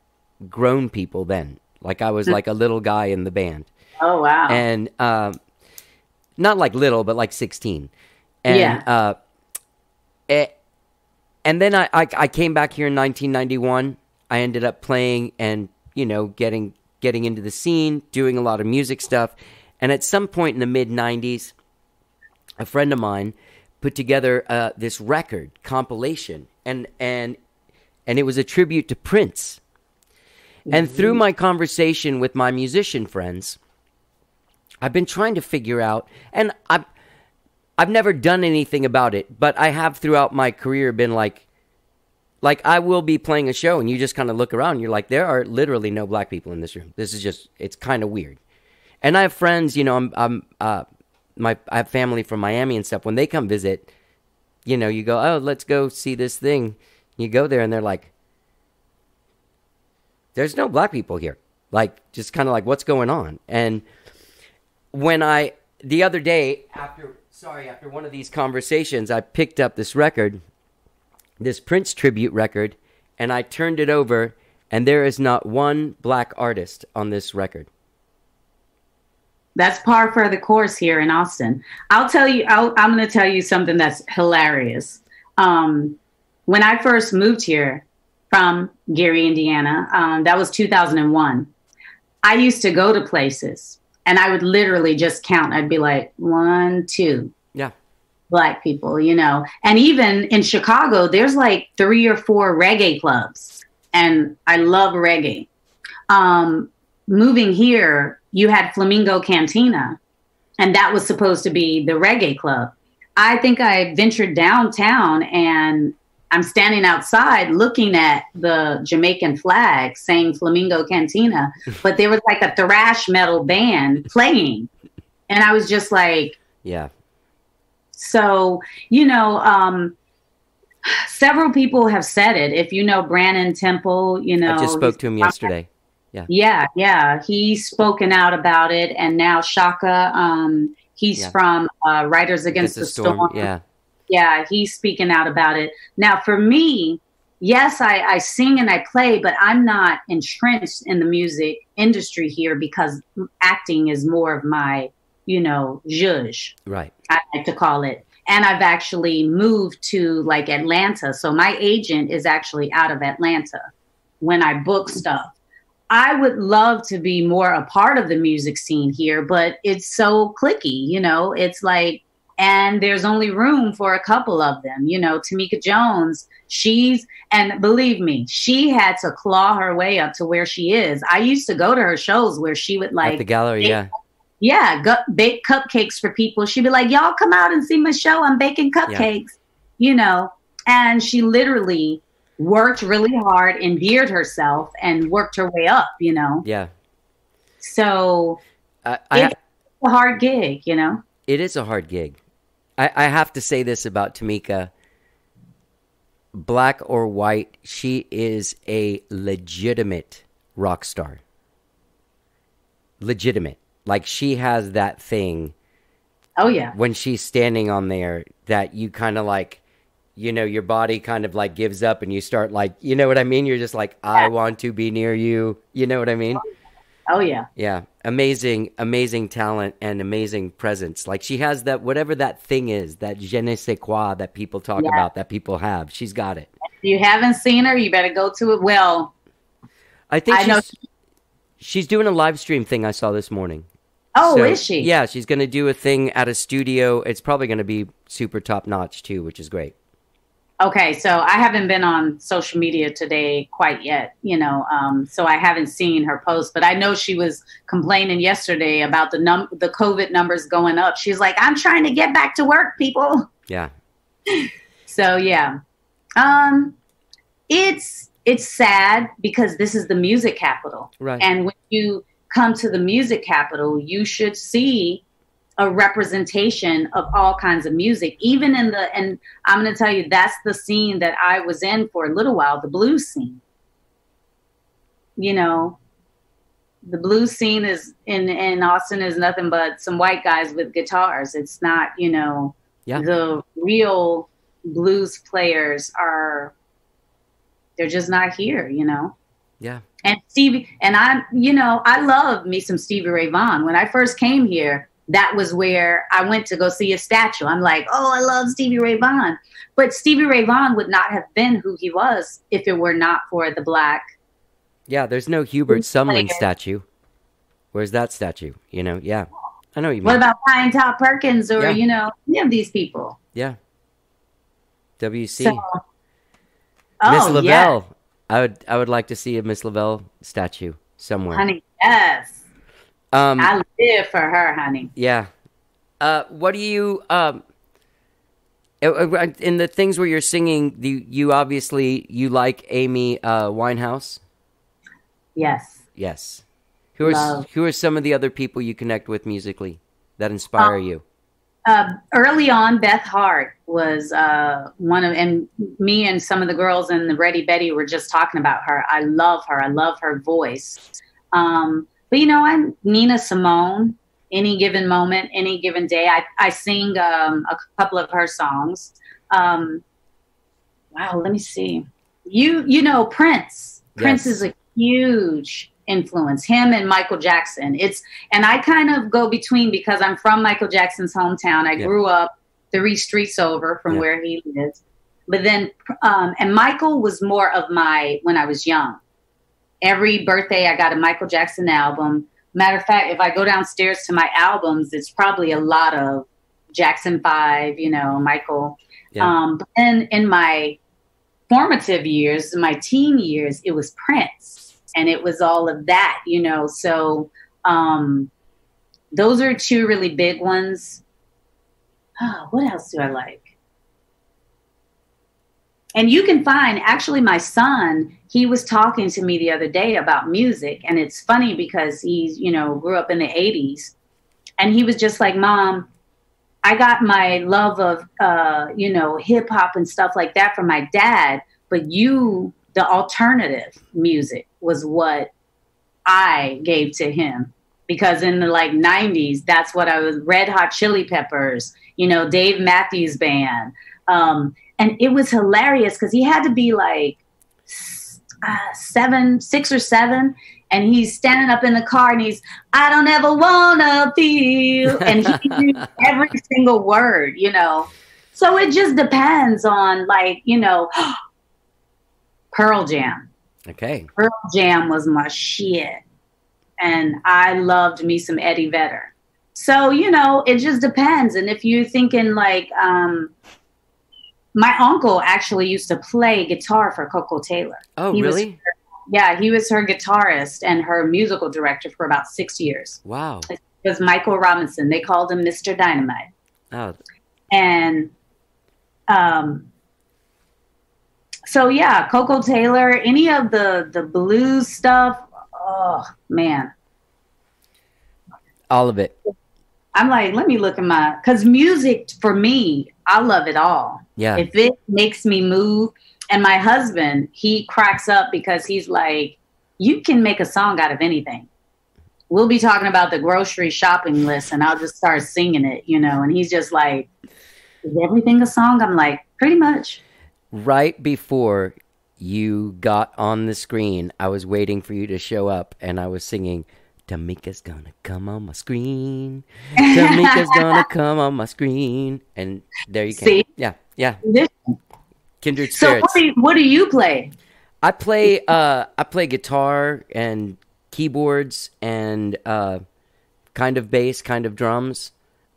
C: grown people then. Like I was like a little guy in the band.
D: Oh wow!
C: And not like little, but like 16. And and then I came back here in 1991. I ended up playing and, you know, getting into the scene, doing a lot of music stuff. And at some point in the mid-90s, a friend of mine put together this record compilation, and it was a tribute to Prince. And through my conversation with my musician friends, I've been trying to figure out, and I've never done anything about it, but I have throughout my career been like I will be playing a show and you just kind of look around and you're like, there are literally no black people in this room. This is just, it's kind of weird. And I have friends, you know, I have family from Miami and stuff. When they come visit, you know, you go, oh, let's go see this thing. You go there and they're like, there's no black people here. Like, just kind of like, what's going on? And when the other day, after sorry, after one of these conversations, I picked up this record, this Prince tribute record, and I turned it over, and there is not one black artist on this record.
D: That's par for the course here in Austin. I'm going to tell you something that's hilarious. When I first moved here from Gary, Indiana, that was 2001. I used to go to places and I would literally just count. I'd be like, 1, 2.
C: Yeah.
D: Black people, you know. And even in Chicago, there's like 3 or 4 reggae clubs. And I love reggae. Moving here, you had Flamingo Cantina, and that was supposed to be the reggae club. I think I ventured downtown and I'm standing outside looking at the Jamaican flag saying Flamingo Cantina, but there was like a thrash metal band playing. And I was just like,
C: yeah.
D: So, you know, several people have said it. If you know Brandon Temple, you know.
C: I just spoke to him yesterday.
D: Yeah. He's spoken out about it. And now Shaka, he's from Writers Against the Storm. Yeah, he's speaking out about it. Now, for me, yes, I sing and I play, but I'm not entrenched in the music industry here because acting is more of my, you know, zhuzh.
C: Right.
D: I like to call it. And I've actually moved to like Atlanta. So my agent is actually out of Atlanta when I book stuff. I would love to be more a part of the music scene here, but it's so cliquey, you know, it's like, and there's only room for a couple of them, you know. Tamika Jones, and believe me, she had to claw her way up to where she is. I used to go to her shows where she would like.
C: At the gallery,
D: bake cupcakes for people. She'd be like, y'all come out and see my show. I'm baking cupcakes, you know, and she literally worked really hard, endeared herself, and worked her way up, you know?
C: Yeah.
D: So it's a hard gig, you know?
C: It is a hard gig. I have to say this about Tamika. Black or white, she is a legitimate rock star. Legitimate. Like, she has that thing.
D: Oh, yeah.
C: When she's standing on there that you kind of like, you know, your body kind of like gives up and you start like, you know what I mean? You're just like, I want to be near you. You know what I mean?
D: Oh, yeah.
C: Yeah. Amazing talent and amazing presence. Like, she has that, whatever that thing is, that je ne sais quoi that people talk about, that people have. She's got it.
D: If you haven't seen her, you better go to it. Well,
C: I think she's doing a live stream thing I saw this morning.
D: Oh,
C: so,
D: is she?
C: Yeah, she's going to do a thing at a studio. It's probably going to be super top notch too, which is great.
D: Okay, so I haven't been on social media today quite yet, you know, so I haven't seen her post, but I know she was complaining yesterday about the COVID numbers going up. She's like, I'm trying to get back to work, people.
C: Yeah.
D: So, yeah. It's sad because this is the music capital.
C: Right.
D: And when you come to the music capital, you should see a representation of all kinds of music, even and I'm going to tell you, that's the scene that I was in for a little while, the blues scene. You know, the blues scene is in Austin is nothing but some white guys with guitars. It's not, you know, the real blues players they're just not here, you know?
C: Yeah.
D: And I love me some Stevie Ray Vaughan. When I first came here, that was where I went to go see a statue. I'm like, oh, I love Stevie Ray Vaughan. But Stevie Ray Vaughan would not have been who he was if it were not for the black.
C: Yeah, there's no Hubert Sumlin statue. Where's that statue? You know, yeah. I know what you mean.
D: What about Pine Top Perkins or, you know, any of these people?
C: Yeah. WC.
D: So,
C: Miss Lavelle. Yeah. I would like to see a Miss Lavelle statue somewhere.
D: Honey, yes. I live for her, honey.
C: Yeah. What do you in the things where you're singing? You obviously like Amy Winehouse.
D: Yes.
C: Yes. Who are some of the other people you connect with musically that inspire you?
D: Early on, Beth Hart was one of, and me and some of the girls in the Ready Betty were just talking about her. I love her. I love her voice. But, you know, I'm Nina Simone Any Given Moment, Any Given Day. I sing a couple of her songs. Wow, let me see. You know Prince.
C: Yes.
D: Prince is a huge influence. Him and Michael Jackson. And I kind of go between because I'm from Michael Jackson's hometown. I grew up 3 streets over from where he lives. But then, and Michael was more of when I was young. Every birthday I got a Michael Jackson album. Matter of fact, if I go downstairs to my albums, it's probably a lot of Jackson 5, Michael.
C: Yeah.
D: But then in my formative years, my teen years, it was Prince. And it was all of that, So those are 2 really big ones. Oh, what else do I like? And you can find, actually, my son, he was talking to me the other day about music. And it's funny because he's, grew up in the 80s. And he was just like, Mom, I got my love of, hip hop and stuff like that from my dad. But the alternative music was what I gave to him. Because in the 90s, that's what I was, Red Hot Chili Peppers, Dave Matthews Band. And it was hilarious because he had to be 6 or 7. And he's standing up in the car and he's, I don't ever wanna feel. And he knew every single word, So it just depends on Pearl Jam.
C: Okay.
D: Pearl Jam was my shit. And I loved me some Eddie Vedder. So, it just depends. And if you're thinking my uncle actually used to play guitar for Coco Taylor.
C: Oh,
D: he
C: really?
D: He was her guitarist and her musical director for about 6 years.
C: Wow.
D: It was Michael Robinson. They called him Mr. Dynamite.
C: Oh.
D: And so, Coco Taylor, any of the blues stuff, oh, man.
C: All of it.
D: I'm like, let me look at because music for me, I love it all.
C: Yeah.
D: If it makes me move, and my husband, he cracks up because he's like, you can make a song out of anything. We'll be talking about the grocery shopping list and I'll just start singing it, and he's just like, is everything a song? I'm like, pretty much. Right
C: before you got on the screen, I was waiting for you to show up and I was singing, Tamika's gonna come on my screen. Tamika's gonna come on my screen. And there you go.
D: See?
C: Yeah. Kindred
D: so
C: spirits.
D: What do you play?
C: I play guitar and keyboards and kind of bass, kind of drums.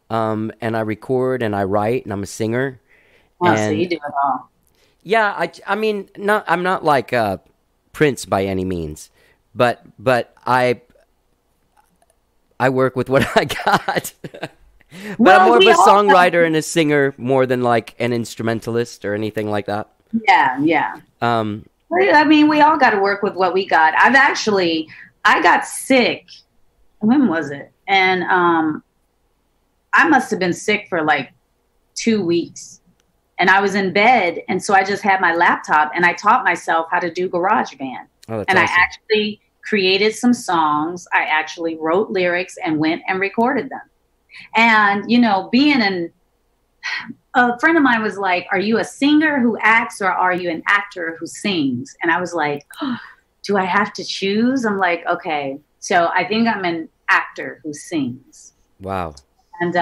C: And I record and I write and I'm a singer.
D: Oh, so you do it all.
C: Yeah, I mean, I'm not like Prince by any means, but I work with what I got. But I'm more of a songwriter and a singer more than like an instrumentalist or anything like that.
D: Yeah. I mean, we all got to work with what we got. I got sick. When was it? And I must have been sick for 2 weeks. And I was in bed, and so I just had my laptop, and I taught myself how to do GarageBand.
C: Oh, that's
D: and
C: awesome.
D: I actually created some songs. I actually wrote lyrics and went and recorded them. And, being a friend of mine was like, are you a singer who acts or are you an actor who sings? And I was like, oh, do I have to choose? I'm like, okay. So I think I'm an actor who sings.
C: Wow.
D: And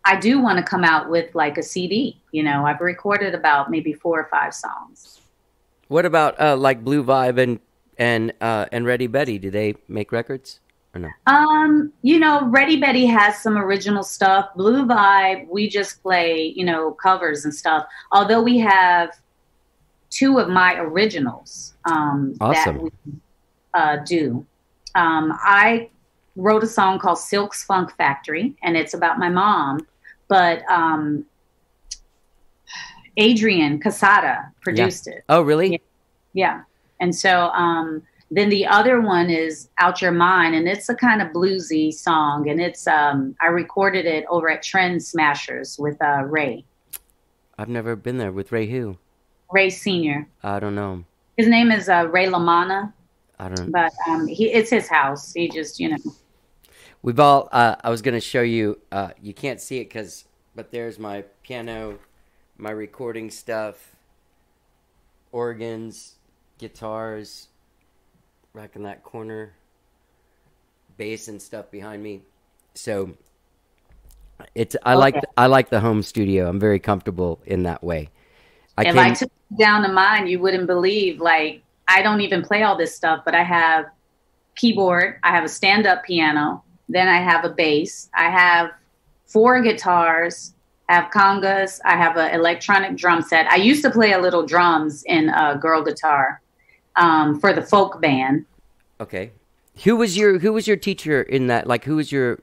D: I do want to come out with a CD. I've recorded about maybe 4 or 5 songs.
C: What about Blue Vibe and Ready Betty? Do they make records or no?
D: Ready Betty has some original stuff. Blue Vibe, we just play, covers and stuff. Although we have 2 of my originals
C: awesome.
D: that we do. I wrote a song called Silk's Funk Factory, and it's about my mom. But Adrian Casada produced it.
C: Oh, really?
D: Yeah. And so then the other one is Out Your Mind, and it's a kind of bluesy song. And it's I recorded it over at Trend Smashers with Ray.
C: I've never been there. With Ray who?
D: Ray Sr.
C: I don't know.
D: His name is Ray LaManna.
C: I don't know.
D: But it's his house. He just,
C: We've all. I was gonna show you. You can't see it but there's my piano, my recording stuff, organs, guitars, back in that corner, bass and stuff behind me. So it's. I like the home studio. I'm very comfortable in that way.
D: If I took you down to mine, you wouldn't believe. Like, I don't even play all this stuff, but I have keyboard. I have a stand-up piano. Then I have a bass. I have 4 guitars. I have congas. I have an electronic drum set. I used to play a little drums in a girl guitar for the folk band.
C: Okay. Who was your teacher in that? Like, who was your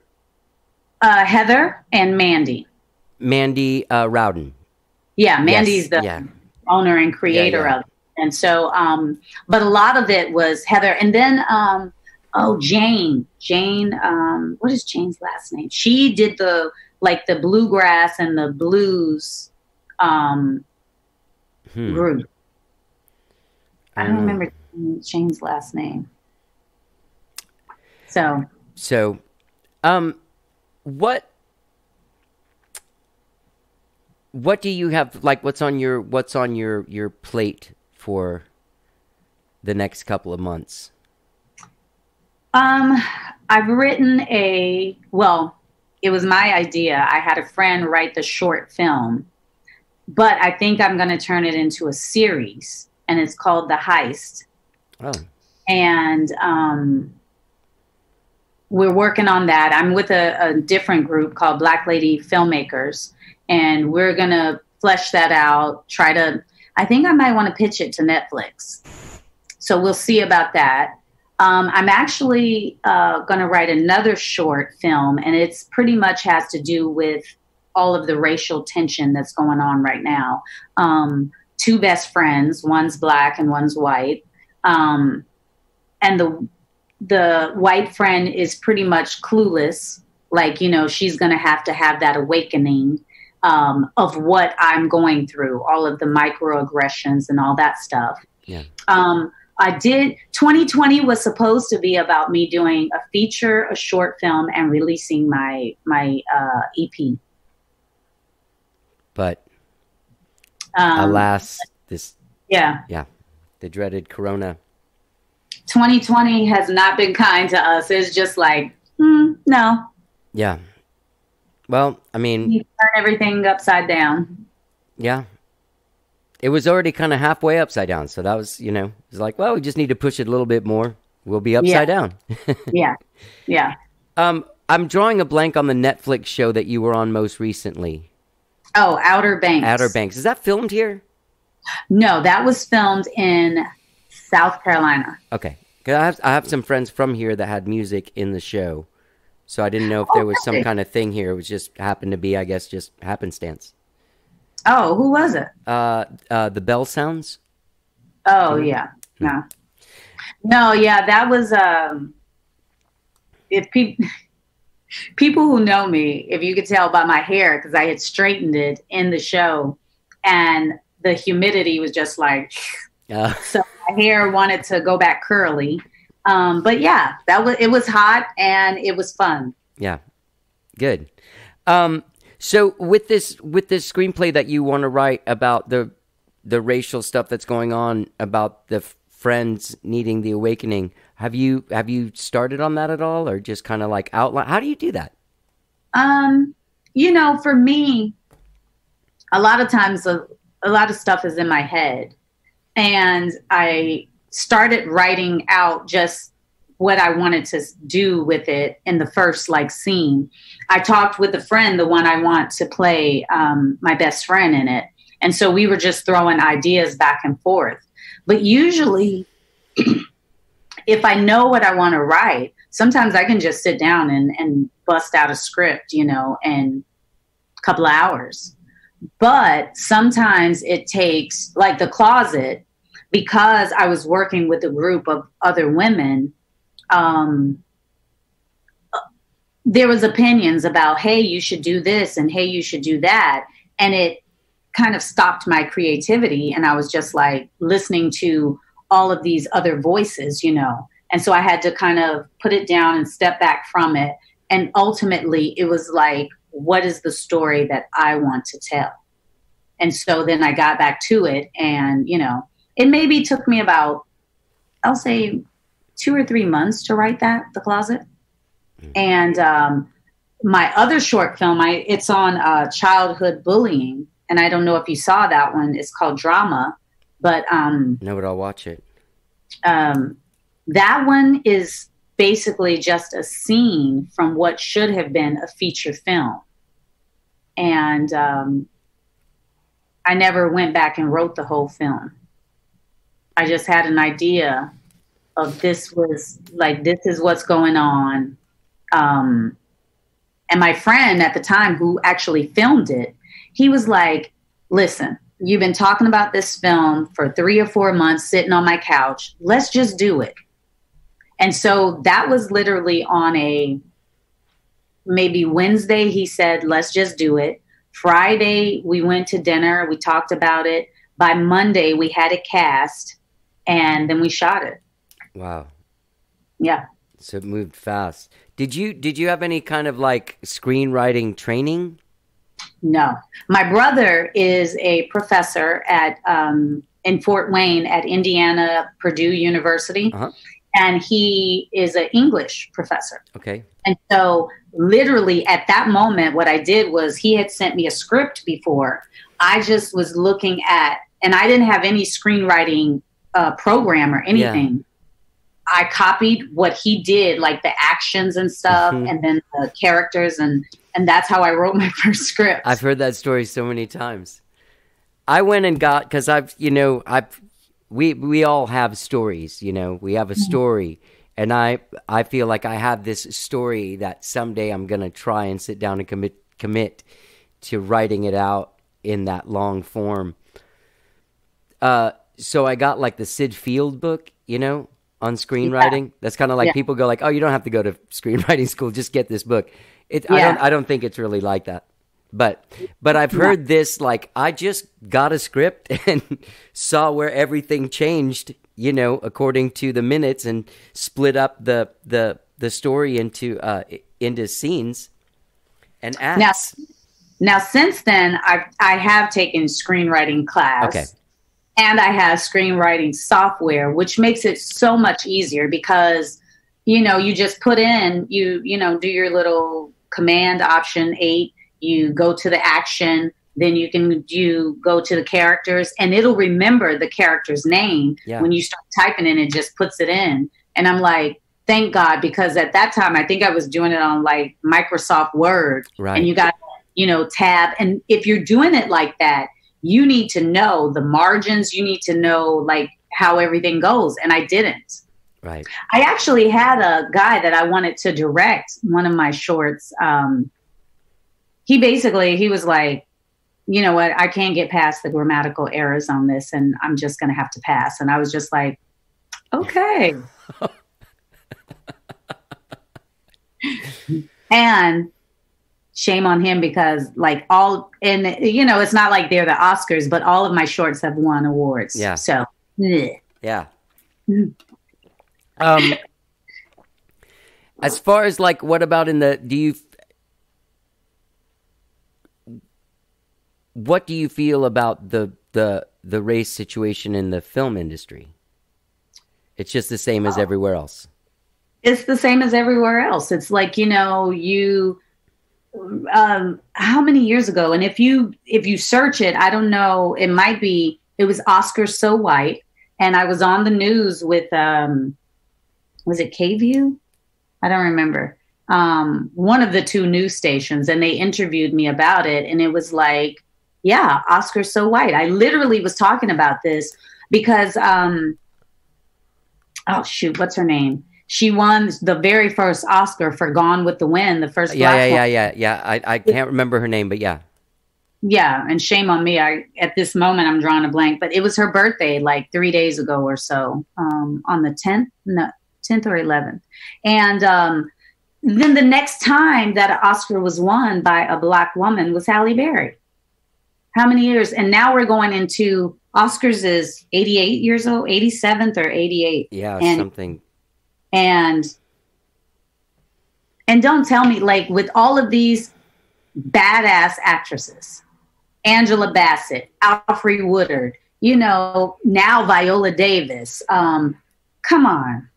D: Heather and Mandy.
C: Mandy Rowden.
D: Yeah, Mandy's the owner and creator of it. And so, but a lot of it was Heather. And then, Jane, what is Jane's last name? She did the bluegrass and the blues group. I don't remember Jane's last name. So,
C: what do you have, like, what's on your plate for the next couple of months?
D: I've written it was my idea. I had a friend write the short film, but I think I'm going to turn it into a series, and it's called The Heist.
C: Oh.
D: And, we're working on that. I'm with a different group called Black Lady Filmmakers, and we're going to flesh that out, I think I might want to pitch it to Netflix. So we'll see about that. I'm actually going to write another short film, and it's pretty much has to do with all of the racial tension that's going on right now. 2 best friends, one's black and one's white. And the white friend is pretty much clueless. Like, she's going to have that awakening of what I'm going through, all of the microaggressions and all that stuff.
C: Yeah.
D: 2020 was supposed to be about me doing a feature, a short film, and releasing my EP.
C: But alas, the dreaded Corona.
D: 2020 has not been kind to us. It's just like, no.
C: Yeah. Well, I mean,
D: you turn everything upside down.
C: Yeah. It was already kind of halfway upside down. So that was, it was like, well, we just need to push it a little bit more. We'll be upside down.
D: Yeah. Yeah.
C: I'm drawing a blank on the Netflix show that you were on most recently.
D: Oh, Outer Banks.
C: Outer Banks. Is that filmed here?
D: No, that was filmed in South Carolina.
C: Okay. 'Cause I have some friends from here that had music in the show. So I didn't know if there was some kind of thing here. It was just happened to be, I guess, just happenstance.
D: Oh, who was it?
C: The Bell Sounds.
D: Oh, yeah. No, yeah, that was, if people who know me, if you could tell by my hair, because I had straightened it in the show, and the humidity was just like, so my hair wanted to go back curly. But yeah, it was hot and it was fun.
C: Yeah. Good. So with this screenplay that you want to write about the racial stuff that's going on, about the friends needing the awakening, have you started on that at all, or just kind of like outline? How do you do that?
D: For me, a lot of times a lot of stuff is in my head, and I started writing out just what I wanted to do with it in the first scene. I talked with a friend, the one I want to play my best friend in it. And so we were just throwing ideas back and forth. But usually if I know what I want to write, sometimes I can just sit down and bust out a script, in a couple of hours. But sometimes it takes, like The Closet, because I was working with a group of other women, there was opinions about, hey, you should do this, and hey, you should do that. And it kind of stopped my creativity. And I was just listening to all of these other voices, And so I had to kind of put it down and step back from it And ultimately it was like, what is the story that I want to tell? And so then I got back to it, and, you know, it maybe took me about, I'll say 2 or 3 months to write that, The Closet. And my other short film, it's on childhood bullying. And I don't know if you saw that one. It's called Drama. But
C: no, but I'll watch it.
D: That one is basically just a scene from what should have been a feature film. And I never went back and wrote the whole film. I just had an idea of this is what's going on. And my friend at the time who actually filmed it, he was like, listen, you've been talking about this film for 3 or 4 months sitting on my couch. Let's just do it. And so that was literally on a maybe Wednesday. He said, let's just do it. Friday, we went to dinner. We talked about it. By Monday, we had it cast, and then we shot it.
C: Wow.
D: Yeah.
C: So it moved fast. Did you have any kind of like screenwriting training?
D: No. My brother is a professor at in Fort Wayne at Indiana Purdue University. Uh-huh. And he is an English professor.
C: Okay.
D: And so literally at that moment, what I did was he had sent me a script before. I just was looking at, and I didn't have any screenwriting program or anything. Yeah. I copied what he did, like the actions and stuff, and then the characters, and that's how I wrote my first script.
C: I've heard that story so many times. I went and got, because we all have stories, you know, we have a story, and I feel like I have this story that someday I'm going to try and sit down and commit to writing it out in that long form. So I got like the Sid Field book, you know, on screenwriting. Yeah. That's kind of like people go like, oh, you don't have to go to screenwriting school, just get this book. I don't think it's really like that. But I've heard this, like, I just got a script and saw where everything changed, you know, according to the minutes, and split up the story into scenes and acts.
D: Now since then, I have taken screenwriting class.
C: Okay.
D: And I have screenwriting software, which makes it so much easier because, you know, you just put in, you know, do your little command option 8, you go to the action, then you go to the characters, and it'll remember the character's name. Yeah. When you start typing in, it just puts it in. And I'm like, thank God, because at that time, I think I was doing it on like Microsoft Word.
C: Right.
D: And you got, you know, tab. And if you're doing it like that, you need to know the margins. You need to know like how everything goes. And I didn't.
C: Right.
D: I actually had a guy that I wanted to direct one of my shorts. He was like, you know what, I can't get past the grammatical errors on this, and I'm just going to have to pass. And I was just like, okay. And shame on him, because like you know, it's not like they're the Oscars, but all of my shorts have won awards.
C: Yeah.
D: So,
C: yeah. As far as like, what about what do you feel about the race situation in the film industry? It's just the same as everywhere else.
D: It's the same as everywhere else. It's like, you know, how many years ago? And if you search it, I don't know, it was Oscar So White. And I was on the news with, was it KView? I don't remember. One of the 2 news stations, and they interviewed me about it. And it was like, yeah, Oscar So White. I literally was talking about this because, oh shoot, what's her name? She won the very first Oscar for Gone with the Wind, the first black woman.
C: Yeah. I can't remember her name, but yeah.
D: Yeah, and shame on me. At this moment, I'm drawing a blank, but it was her birthday like 3 days ago or so, on the 10th or 11th. And then the next time that an Oscar was won by a black woman was Halle Berry. How many years? And now we're going into Oscars is 88 years old, 87th or 88.
C: Yeah, something.
D: And And don't tell me, like, with all of these badass actresses, Angela Bassett, Alfre Woodard, you know, now Viola Davis. Come on.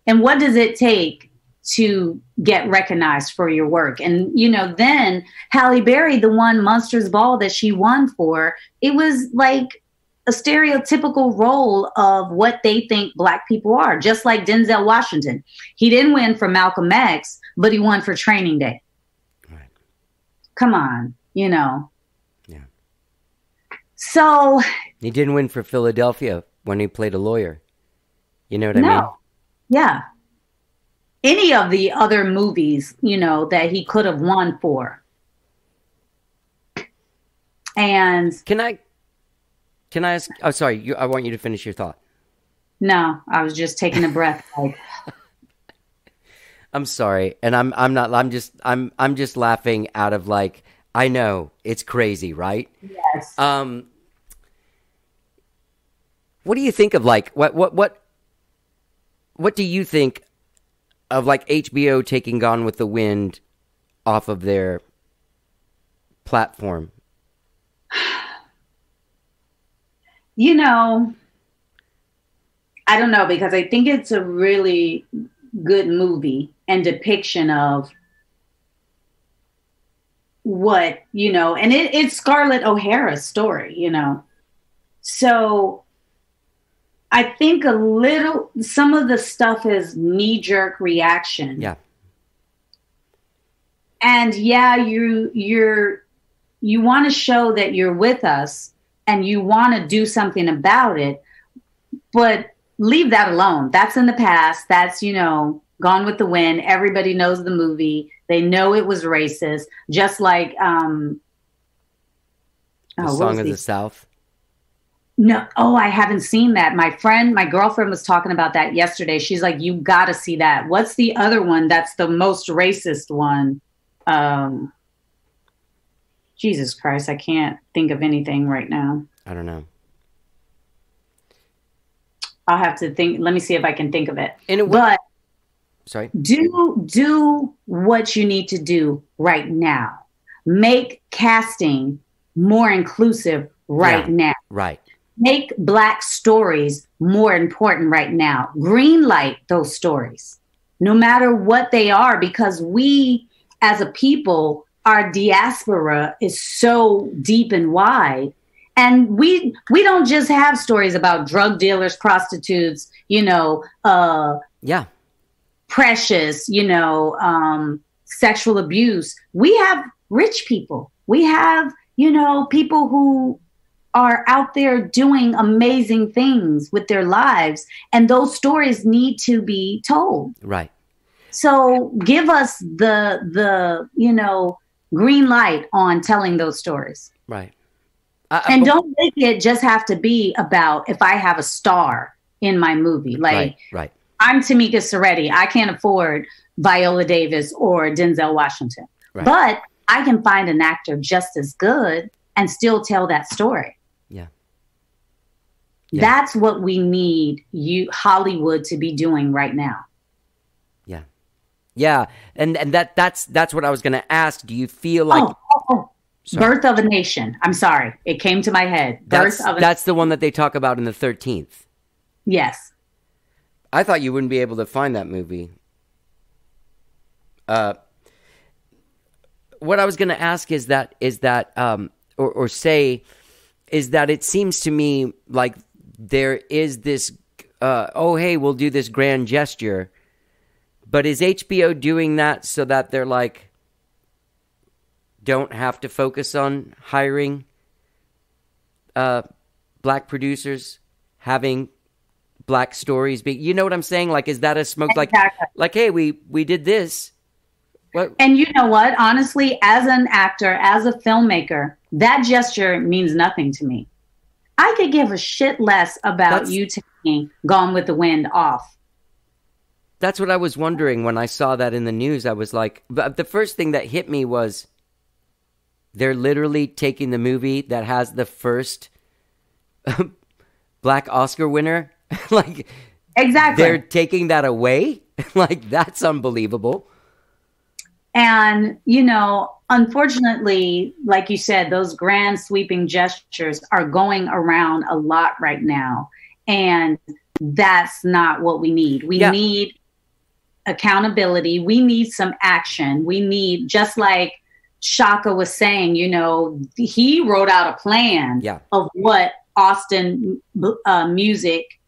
D: And what does it take to get recognized for your work? And, you know, then Halle Berry, the one Monsters Ball that she won for, it was like a stereotypical role of what they think Black people are, just like Denzel Washington. He didn't win for Malcolm X, but he won for Training Day.
C: Right.
D: Come on, you know.
C: Yeah.
D: So
C: He didn't win for Philadelphia when he played a lawyer. You know what I mean?
D: Yeah. Any of the other movies, you know, that he could have won for. And
C: Can I ask? Oh, sorry. I want you to finish your thought.
D: no, I was just taking a breath. Like,
C: I'm sorry, and I'm not. I'm just laughing out of like, I know it's crazy, right?
D: yes.
C: What do you think of like what do you think of like HBO taking Gone with the Wind off of their platform?
D: You know, I don't know, because I think it's a really good movie and depiction of what, you know, and it's Scarlett O'Hara's story, you know. So I think some of the stuff is knee-jerk reaction.
C: Yeah.
D: And yeah, you want to show that you're with us and you want to do something about it, but leave that alone. That's in the past. That's, you know, Gone with the Wind. Everybody knows the movie. They know it was racist. Just like
C: The Song of the South.
D: No, I haven't seen that. My girlfriend was talking about that yesterday. She's like, you got to see that. What's the other one that's the most racist one? Jesus Christ, I can't think of anything right now.
C: I don't know.
D: I'll have to think. Let me see if I can think of it.
C: But sorry.
D: Do what you need to do right now. Make casting more inclusive right now.
C: Right.
D: Make Black stories more important right now. Greenlight those stories, no matter what they are, because we as a people, our diaspora is so deep and wide. And we don't just have stories about drug dealers, prostitutes, you know, Precious, you know, sexual abuse. We have rich people. We have, you know, people who are out there doing amazing things with their lives. And those stories need to be told.
C: Right.
D: So give us the you know, green light on telling those stories.
C: Right.
D: And don't make it just have to be about if I have a star in my movie. Like,
C: right.
D: I'm Tamika Soretti. I can't afford Viola Davis or Denzel Washington.
C: Right.
D: But I can find an actor just as good and still tell that story.
C: Yeah.
D: That's what we need Hollywood to be doing right now.
C: Yeah. Yeah. And that's what I was going to ask. Do you feel like...
D: Birth of a Nation. I'm sorry. It came to my head.
C: That's the one that they talk about in the 13th.
D: Yes.
C: I thought you wouldn't be able to find that movie. What I was going to ask is that it seems to me like there is this, hey, we'll do this grand gesture. But is HBO doing that so that they're like, don't have to focus on hiring Black producers, having Black stories? You know what I'm saying? Like, is that a smoke?
D: Exactly.
C: Like, hey, we did this. What?
D: And you know what? Honestly, as an actor, as a filmmaker, that gesture means nothing to me. I could give a shit less about you taking Gone with the Wind off.
C: That's what I was wondering when I saw that in the news. I was like, the first thing that hit me was they're literally taking the movie that has the first Black Oscar winner. Like,
D: exactly.
C: They're taking that away. Like, that's unbelievable.
D: And, unfortunately, like you said, those grand sweeping gestures are going around a lot right now. And that's not what we need. We need accountability. We need some action. We need, just like Shaka was saying, he wrote out a plan of what Austin music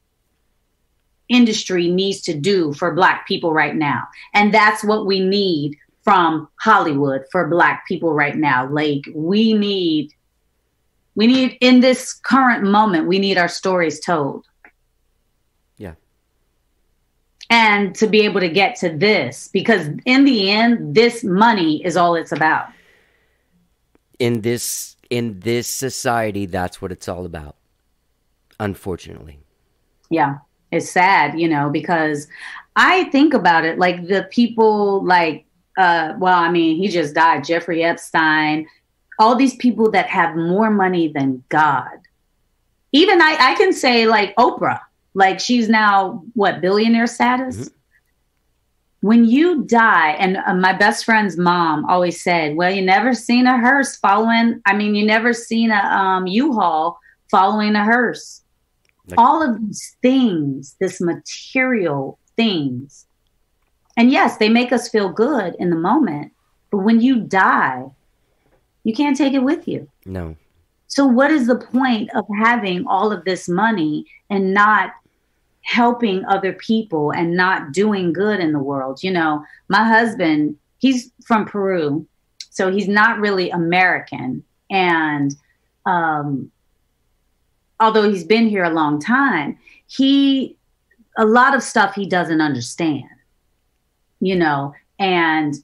D: industry needs to do for Black people right now. And that's what we need from Hollywood for Black people right now. Like, we need in this current moment, we need our stories told.
C: Yeah.
D: And to be able to get to this, because in the end, this money is all it's about.
C: In this society, that's what it's all about. Unfortunately.
D: Yeah. It's sad, because I think about it, like the people he just died, Jeffrey Epstein, all these people that have more money than God. Even I can say like Oprah, like she's now billionaire status. Mm-hmm. When you die, and my best friend's mom always said, well, you never seen a hearse you never seen a U-Haul following a hearse. Like, all of these things, this material things. And yes, they make us feel good in the moment. But when you die, you can't take it with you.
C: No.
D: So what is the point of having all of this money and not helping other people and not doing good in the world? My husband, he's from Peru, so he's not really American. And although he's been here a long time, a lot of stuff he doesn't understand, and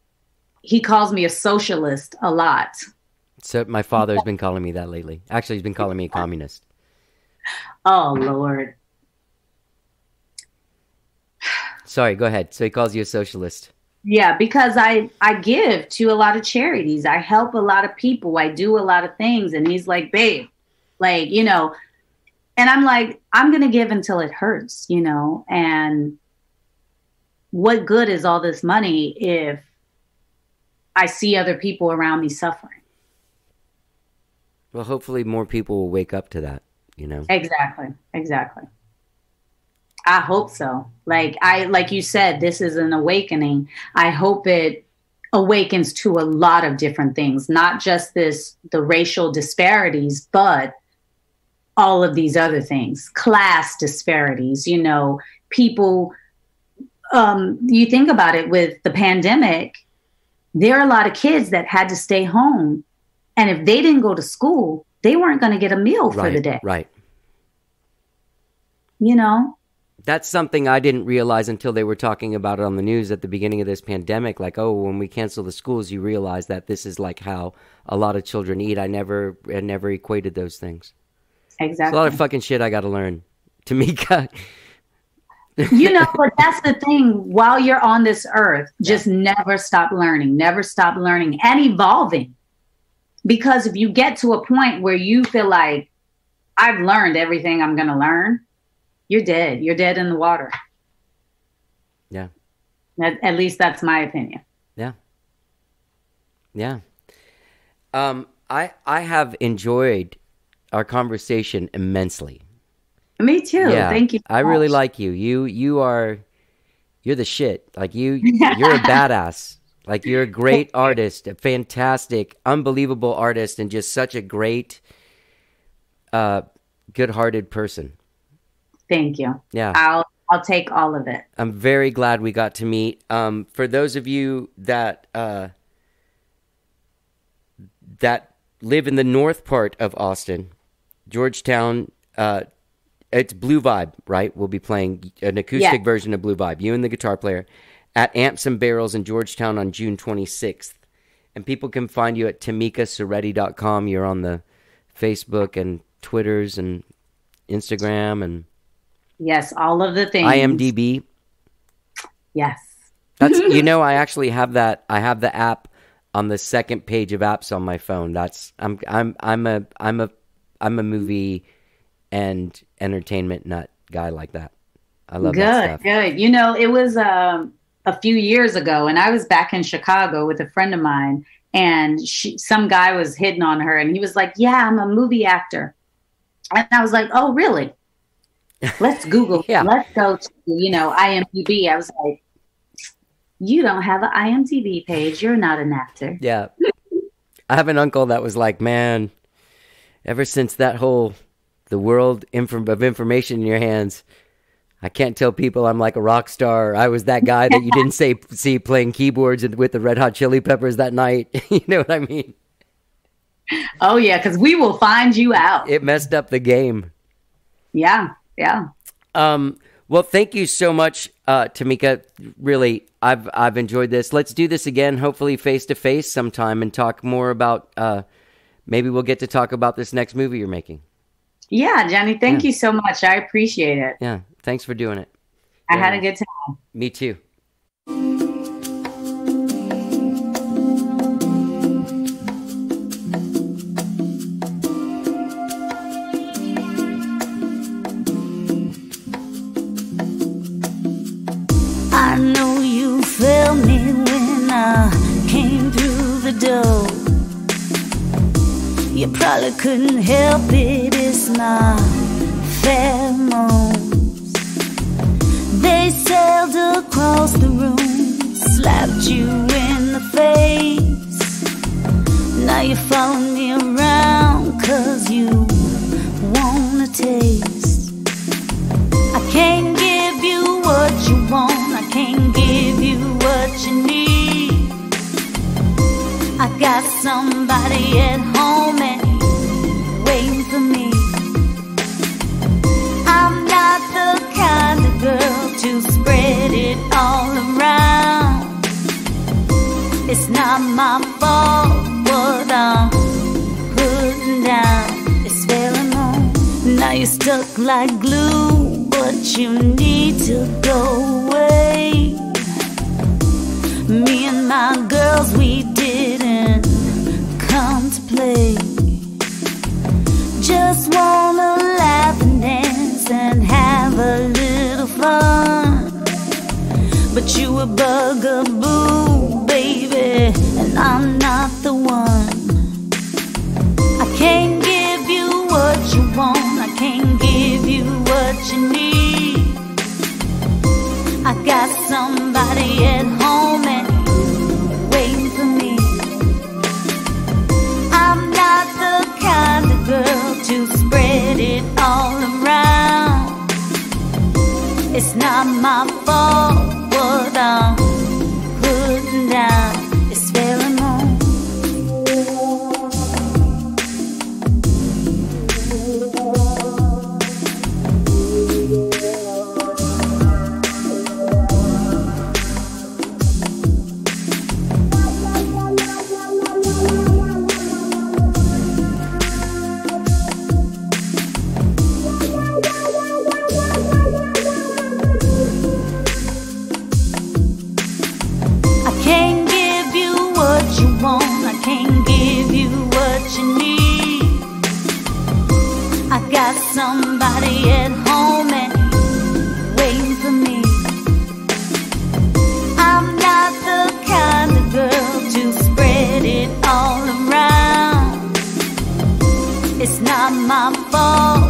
D: he calls me a socialist a lot.
C: So my father's been calling me that lately. Actually, he's been calling me a communist.
D: Oh, Lord.
C: Sorry, go ahead. So he calls you a socialist.
D: Yeah, because I give to a lot of charities. I help a lot of people. I do a lot of things. And he's like, babe, and I'm like, I'm going to give until it hurts, and what good is all this money if I see other people around me suffering?
C: Well, hopefully more people will wake up to that,
D: Exactly. I hope so. Like you said, this is an awakening. I hope it awakens to a lot of different things, not just the racial disparities, but all of these other things, class disparities, people, you think about it with the pandemic, there are a lot of kids that had to stay home. And if they didn't go to school, they weren't going to get a meal for the day.
C: Right. That's something I didn't realize until they were talking about it on the news at the beginning of this pandemic. Like, when we cancel the schools, you realize that this is like how a lot of children eat. I never equated those things.
D: Exactly.
C: It's a lot of fucking shit I got to learn, Tamika.
D: But that's the thing. While you're on this earth, just never stop learning and evolving. Because if you get to a point where you feel like I've learned everything I'm going to learn, you're dead. You're dead in the water.
C: Yeah.
D: At least that's my opinion.
C: Yeah. Yeah. I have enjoyed our conversation immensely.
D: Me too. Yeah, thank you.
C: I really like you. You're the shit. Like you're a badass. Like you're a great artist, a fantastic, unbelievable artist, and just such a great, good-hearted person.
D: Thank you.
C: Yeah.
D: I'll take all of it.
C: I'm very glad we got to meet. For those of you that live in the north part of Austin, Georgetown, it's Blue Vibe, right? We'll be playing an acoustic version of Blue Vibe, you and the guitar player, at Amps and Barrels in Georgetown on June 26th. And people can find you at TamikaSoretti.com. You're on the Facebook and Twitters and Instagram and...
D: Yes, all of the things.
C: IMDb.
D: Yes.
C: That's I actually have that. I have the app on the second page of apps on my phone. That's I'm a movie and entertainment nut guy like that. I love that stuff.
D: Good. You know, it was a few years ago, and I was back in Chicago with a friend of mine, and some guy was hitting on her, and he was like, "Yeah, I'm a movie actor," and I was like, "Oh, really? Let's Google.
C: Yeah.
D: Let's go to IMDb." I was like, "You don't have an IMDb page. You're not an actor."
C: Yeah. I have an uncle that was like, "Man, ever since that whole the world of information in your hands, I can't tell people I'm like a rock star. I was that guy that you didn't see playing keyboards with the Red Hot Chili Peppers that night." You know what I mean?
D: Oh, yeah, because we will find you out.
C: It messed up the game.
D: Yeah.
C: Well, thank you so much, Tamika. Really, I've enjoyed this. Let's do this again, hopefully face to face sometime, and talk more about. Maybe we'll get to talk about this next movie you're making. Yeah,
D: Johnny, thank you so much. I appreciate it.
C: Yeah, thanks for doing it.
D: I had a good time.
C: Me too.
E: I know you felt me when I came through the door. You probably couldn't help it, it's my pheromones. They sailed across the room, slapped you in the face. Now you follow me around 'cause you wanna taste. I can't give you what you want, I can't give you what you need. I got somebody at home and waiting for me. I'm not the kind of girl to spread it all around. It's not my fault what I'm putting down. It's pheromones. Now you're stuck like glue, but you need to go away. Me and my girls, we didn't come to play. Just wanna laugh and dance and have a little fun. But you a bugaboo, baby, and I'm not the one. I can't give you what you want, I can't give you what you need. I got somebody at home and waiting for me. I'm not the kind of girl to spread it all around. It's not my fault what I'm putting down. It's pheromones. Somebody at home and waiting for me. I'm not the kind of girl to spread it all around. It's not my fault